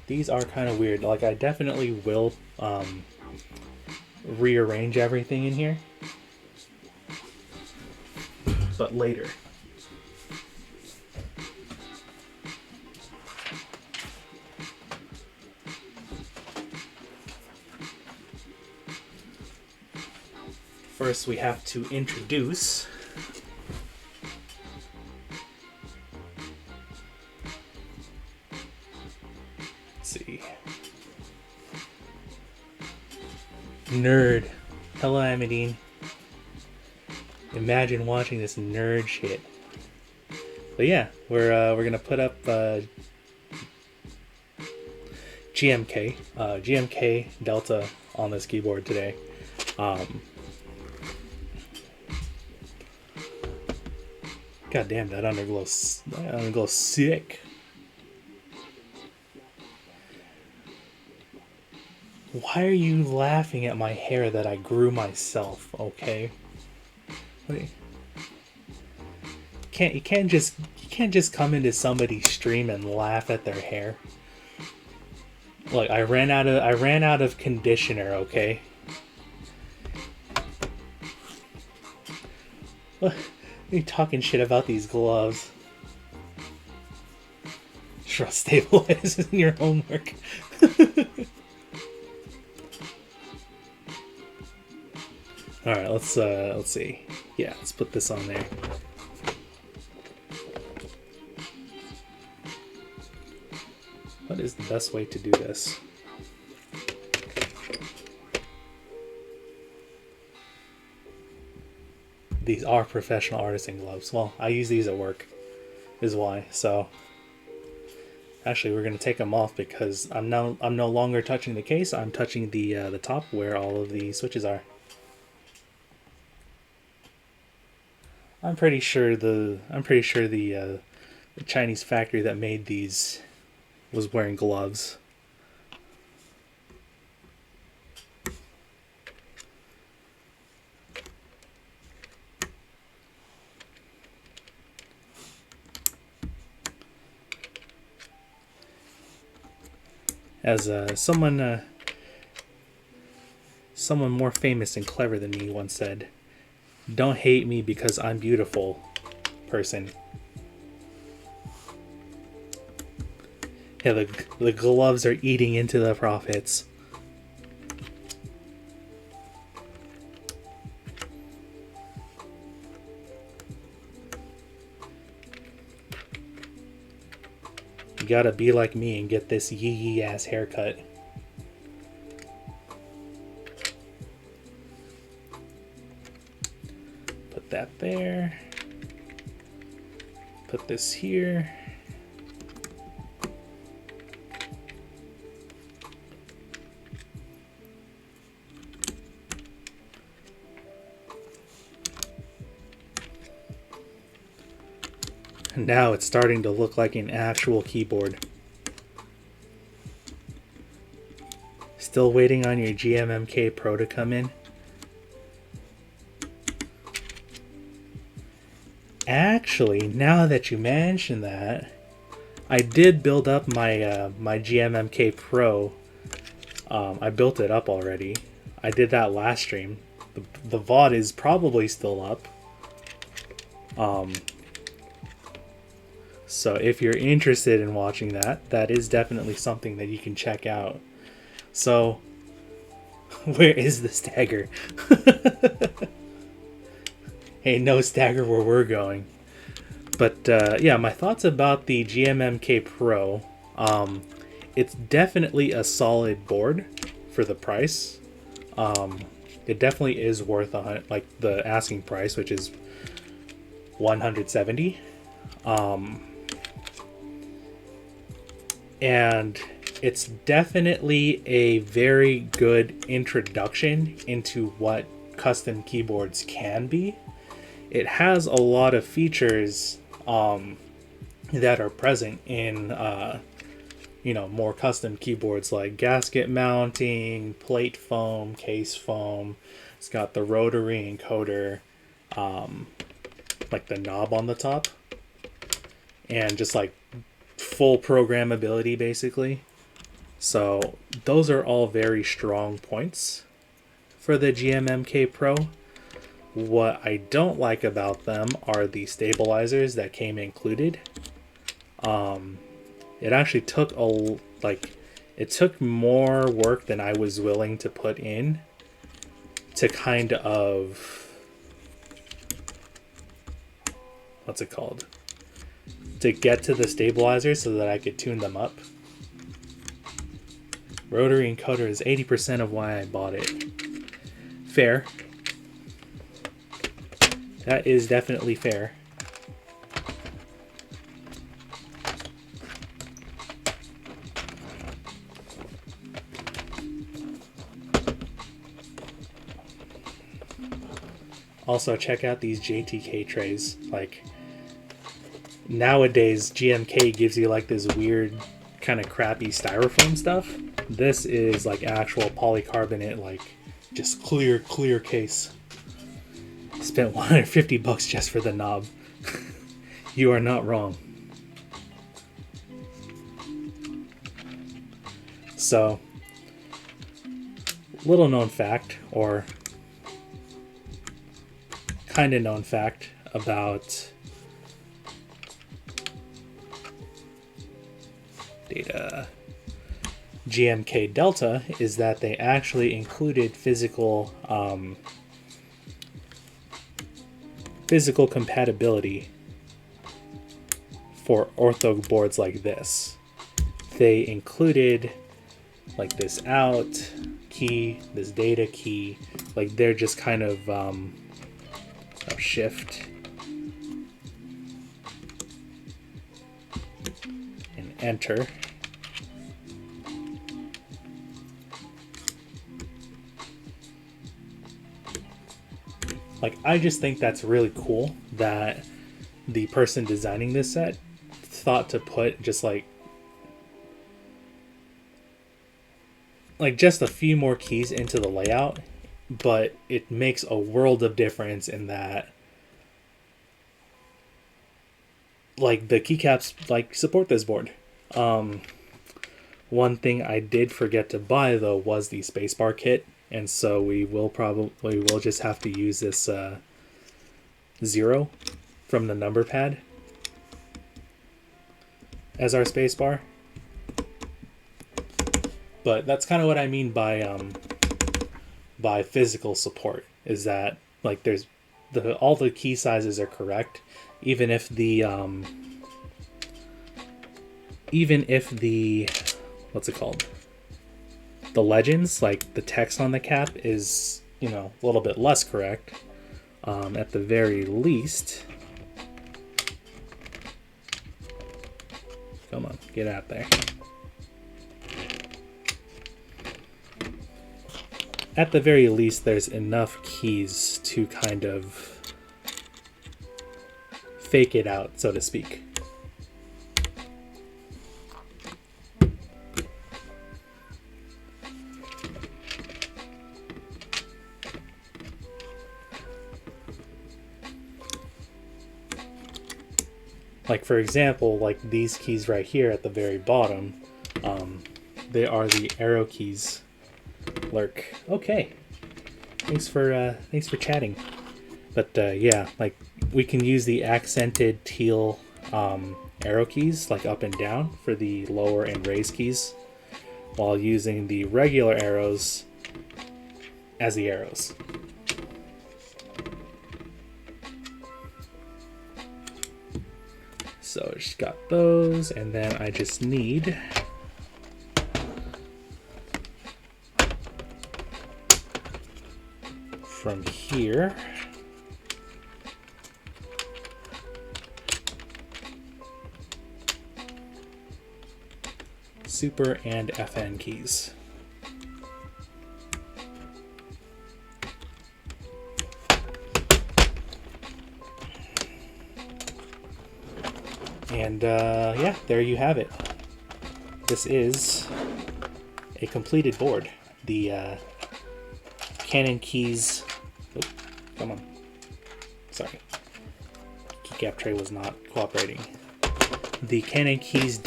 These are kind of weird. Like, I definitely will rearrange everything in here. But later. First, we have to introduce nerd. Hello, Amadine. Imagine watching this nerd shit. But yeah, we're gonna put up GMK Delta on this keyboard today. God damn, that underglow's sick. Why are you laughing at my hair that I grew myself? Okay. Wait. You can't just come into somebody's stream and laugh at their hair. Look, I ran out of conditioner. Okay. What? You're talking shit about these gloves. Trust stabilizes in your homework. All right, let's see. Yeah, let's put this on there. What is the best way to do this? These are professional artisan gloves. Well, I use these at work, is why. So, actually, we're gonna take them off because I'm no longer touching the case. I'm touching the top where all of the switches are. I'm pretty sure the Chinese factory that made these was wearing gloves. As someone more famous and clever than me once said, "Don't hate me because I'm beautiful. person. Yeah, the gloves are eating into the profits. You gotta be like me and get this yee ass haircut. Put that there. Put this here. Now it's starting to look like an actual keyboard. Still waiting on your GMMK Pro to come in. Actually, now that you mention that, I did build up my my GMMK Pro. I built it up already. I did that last stream. The VOD is probably still up. So if you're interested in watching that, that is definitely something that you can check out. So, where is the stagger? Hey, no stagger where we're going. But yeah, my thoughts about the GMMK Pro. It's definitely a solid board for the price. It definitely is worth like the asking price, which is $170. And it's definitely a very good introduction into what custom keyboards can be. It has a lot of features that are present in you know, more custom keyboards, like gasket mounting, plate foam, case foam. It's got the rotary encoder, like the knob on the top, and just like full programmability basically. So those are all very strong points for the GMMK Pro. What I don't like about them are the stabilizers that came included. It actually took it took more work than I was willing to put in to kind of, what's it called? To get to the stabilizers so that I could tune them up. Rotary encoder is 80% of why I bought it. Fair. That is definitely fair. Also, check out these JTK trays. Like, nowadays, GMK gives you like this weird kind of crappy styrofoam stuff. This is like actual polycarbonate, like just clear case. Spent $150 just for the knob. You are not wrong. So, little known fact, or kind of known fact about data GMK Delta is that they actually included physical compatibility for ortho boards like this. They included like this out key, this data key, like they're just kind of shift and enter. Like, I just think that's really cool that the person designing this set thought to put just like just a few more keys into the layout, but it makes a world of difference in that like the keycaps like support this board. One thing I did forget to buy though was the Spacebar Kit, and so we will just have to use this 0 from the number pad as our spacebar. But that's kind of what I mean by physical support, is that like there's all the key sizes are correct, even if the what's it called, the legends, like the text on the cap is, you know, a little bit less correct. At the very least, come on, get out there. At the very least, there's enough keys to kind of fake it out, so to speak. Like, for example, like these keys right here at the very bottom, they are the arrow keys. Lurk. Okay. Thanks for chatting. But yeah, like we can use the accented teal arrow keys, like up and down, for the lower and raise keys, while using the regular arrows as the arrows. So I just got those, and then I just need from here Super and FN keys. And yeah, there you have it. This is a completed board. The Cannonkeys. Oh, come on. Sorry. Keycap tray was not cooperating. The Cannonkeys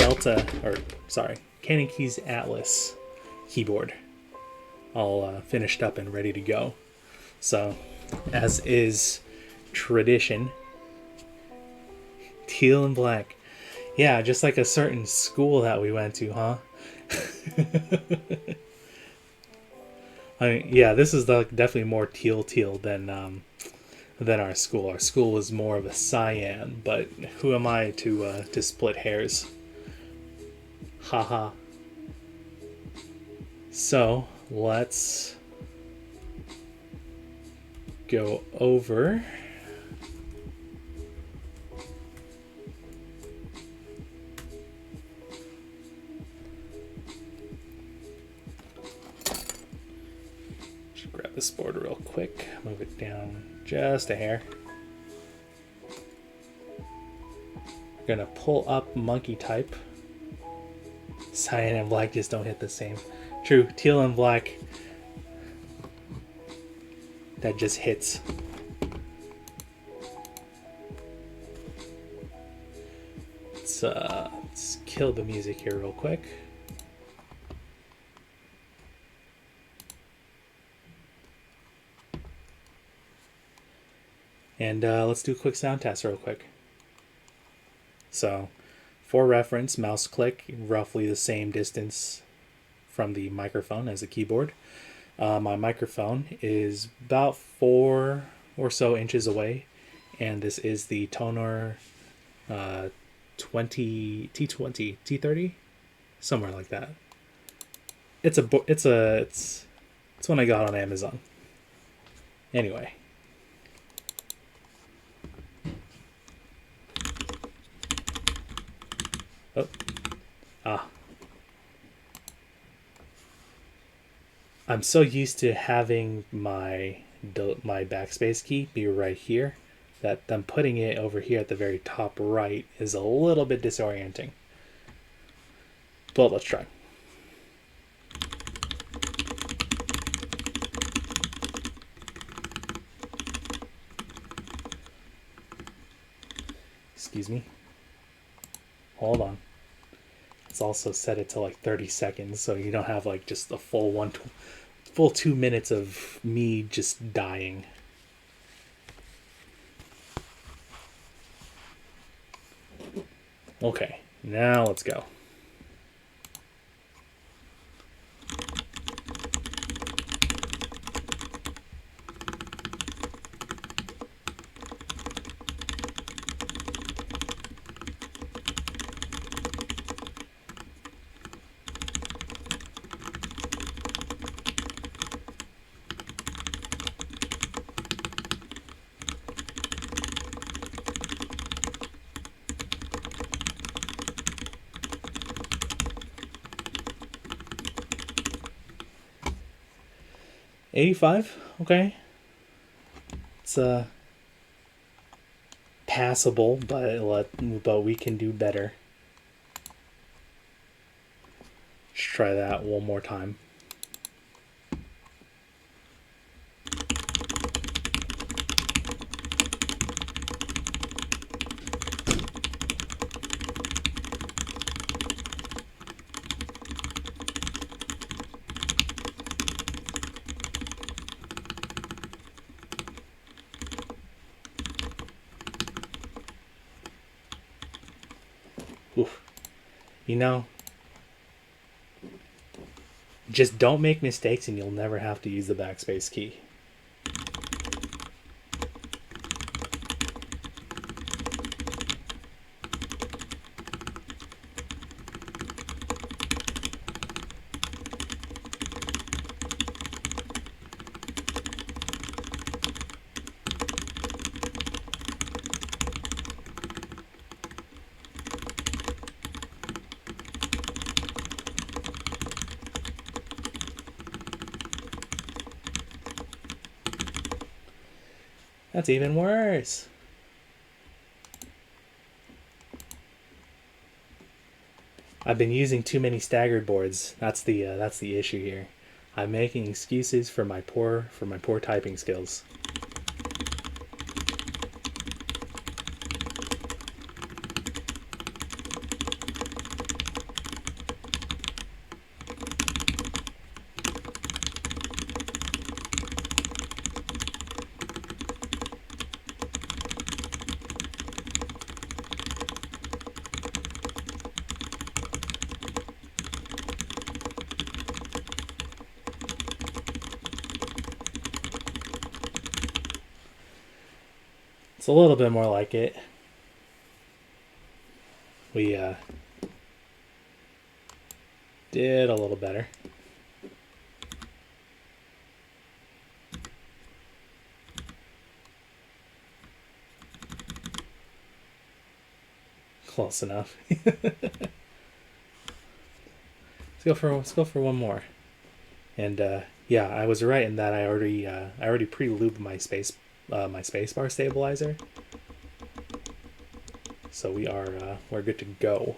Cannonkeys Atlas keyboard. All finished up and ready to go. So, as is tradition, teal and black. Yeah, just like a certain school that we went to, huh? I mean, yeah, this is definitely more teal than our school. Our school was more of a cyan, but who am I to split hairs? Haha. So let's go over grab this board real quick, move it down just a hair. We're gonna pull up monkey type. Cyan and black just don't hit the same. True, teal and black, that just hits. Let's kill the music here real quick. And let's do a quick sound test real quick. So, for reference, mouse click roughly the same distance from the microphone as the keyboard. My microphone is about 4 or so inches away, and this is the Tonor T30, somewhere like that. It's one I got on Amazon. Anyway. Oh. I'm so used to having my backspace key be right here that them putting it over here at the very top right is a little bit disorienting. But let's try. Excuse me. Hold on. Let's also set it to like 30 seconds so you don't have like just a full 2 minutes of me just dying. Okay, now let's go. $85, okay. It's passable, but we can do better. Let's try that one more time. Oof. You know, just don't make mistakes and you'll never have to use the backspace key. That's even worse. I've been using too many staggered boards. That's the issue here. I'm making excuses for my poor typing skills. It's a little bit more like it. We did a little better. Close enough. Let's go for one more. And yeah, I was right in that I already pre-lubed my spacebar stabilizer. So we're good to go.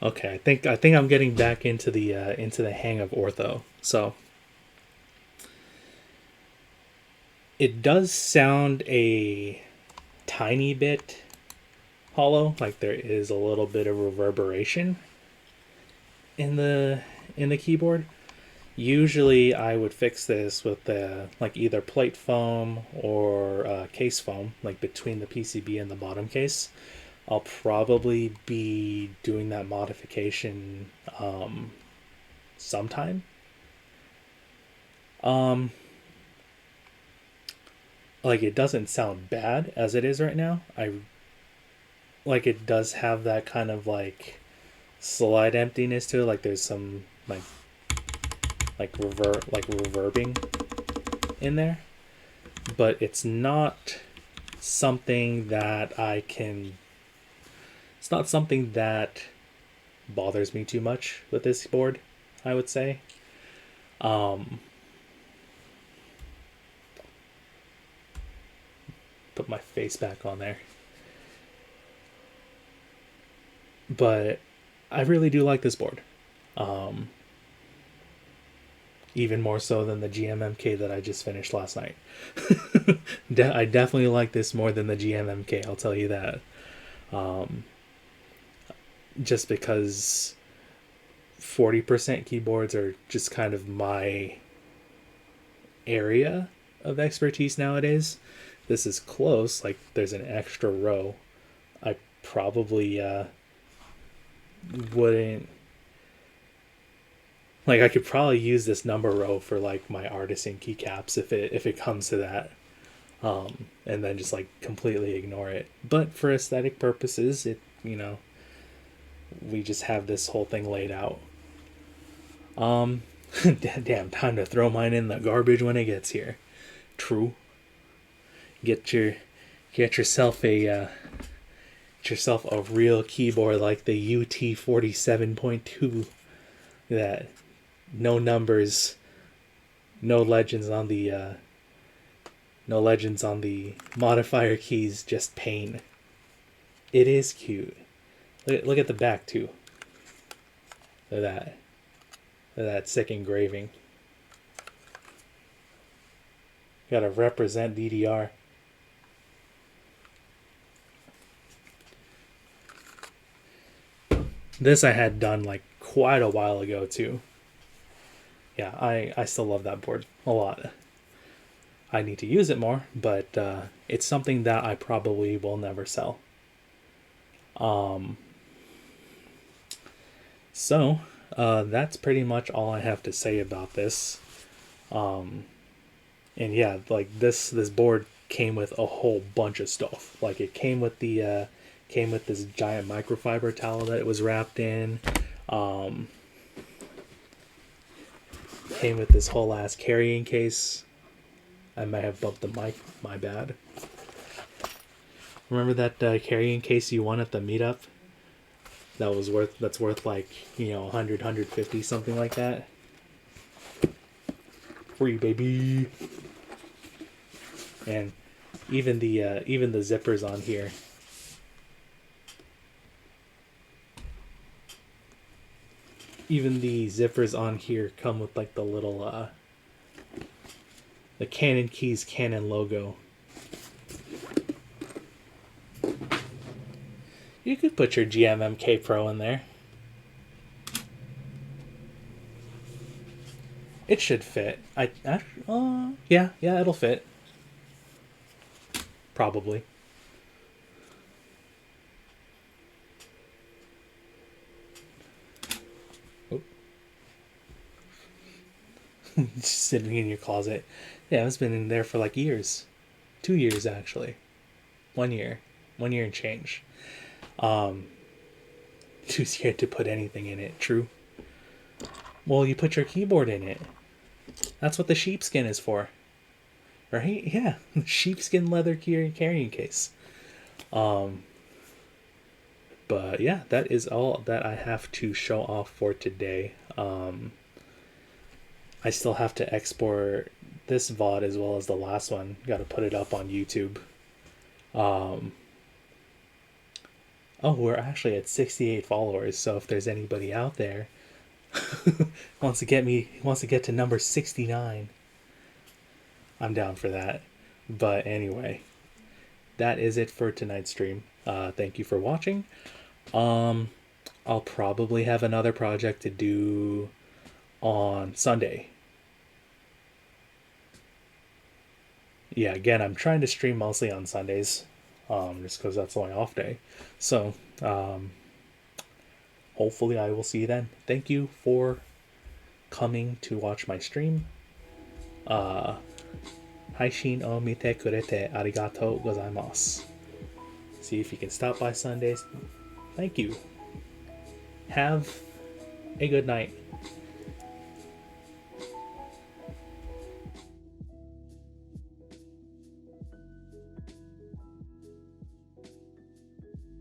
Okay, I think I'm getting back into the hang of ortho. So it does sound a tiny bit hollow, like there is a little bit of reverberation in the keyboard. Usually I would fix this with like either plate foam or case foam, like between the PCB and the bottom case. I'll probably be doing that modification sometime. Like it doesn't sound bad as it is right now. Like it does have that kind of like slight emptiness to it. Like there's some reverbing in there, but it's not something that it's not something that bothers me too much with this board, I would say. Put my face back on there. But I really do like this board. Even more so than the GMMK that I just finished last night. I definitely like this more than the GMMK, I'll tell you that. Just because 40% keyboards are just kind of my area of expertise nowadays. This is close, like there's an extra row. I probably wouldn't, like I could probably use this number row for like my artisan keycaps if it comes to that, and then just like completely ignore it. But for aesthetic purposes, it, you know, we just have this whole thing laid out. Damn, time to throw mine in the garbage when it gets here. True. Get yourself a real keyboard like the UT47.2 that no numbers, no legends on the modifier keys, just pain. It is cute. Look at the back too. Look at that. Look at that sick engraving. Gotta represent DDR. This I had done like quite a while ago too. Yeah, I still love that board a lot. I need to use it more, but it's something that I probably will never sell. So that's pretty much all I have to say about this. And yeah, like this board came with a whole bunch of stuff. Like it came with the came with this giant microfiber towel that it was wrapped in. Came with this whole ass carrying case. I might have bumped the mic, my bad. Remember that carrying case you won at the meetup? That's worth like, you know, 100, 150, something like that. Free, baby. And even the zippers on here. Even the zippers on here come with like the little the Cannonkeys Canon logo. You could put your GMMK Pro in there. It should fit. Yeah, it'll fit. Probably. Oh. Just sitting in your closet. Yeah, it's been in there for like years. 2 years actually. 1 year. 1 year and change. Too scared to put anything in it. True. Well, you put your keyboard in it. That's what the sheepskin is for. Right? Yeah. Sheepskin leather carrying case. But yeah, that is all that I have to show off for today. I still have to export this VOD as well as the last one. Got to put it up on YouTube. Oh, we're actually at 68 followers, so if there's anybody out there wants to get to number 69, I'm down for that. But anyway, that is it for tonight's stream. Thank you for watching. I'll probably have another project to do on Sunday. Yeah, again, I'm trying to stream mostly on Sundays. Just because that's my off day. So, hopefully I will see you then. Thank you for coming to watch my stream. Haishin o mite kurete arigatou gozaimasu. See if you can stop by Sundays. Thank you. Have a good night.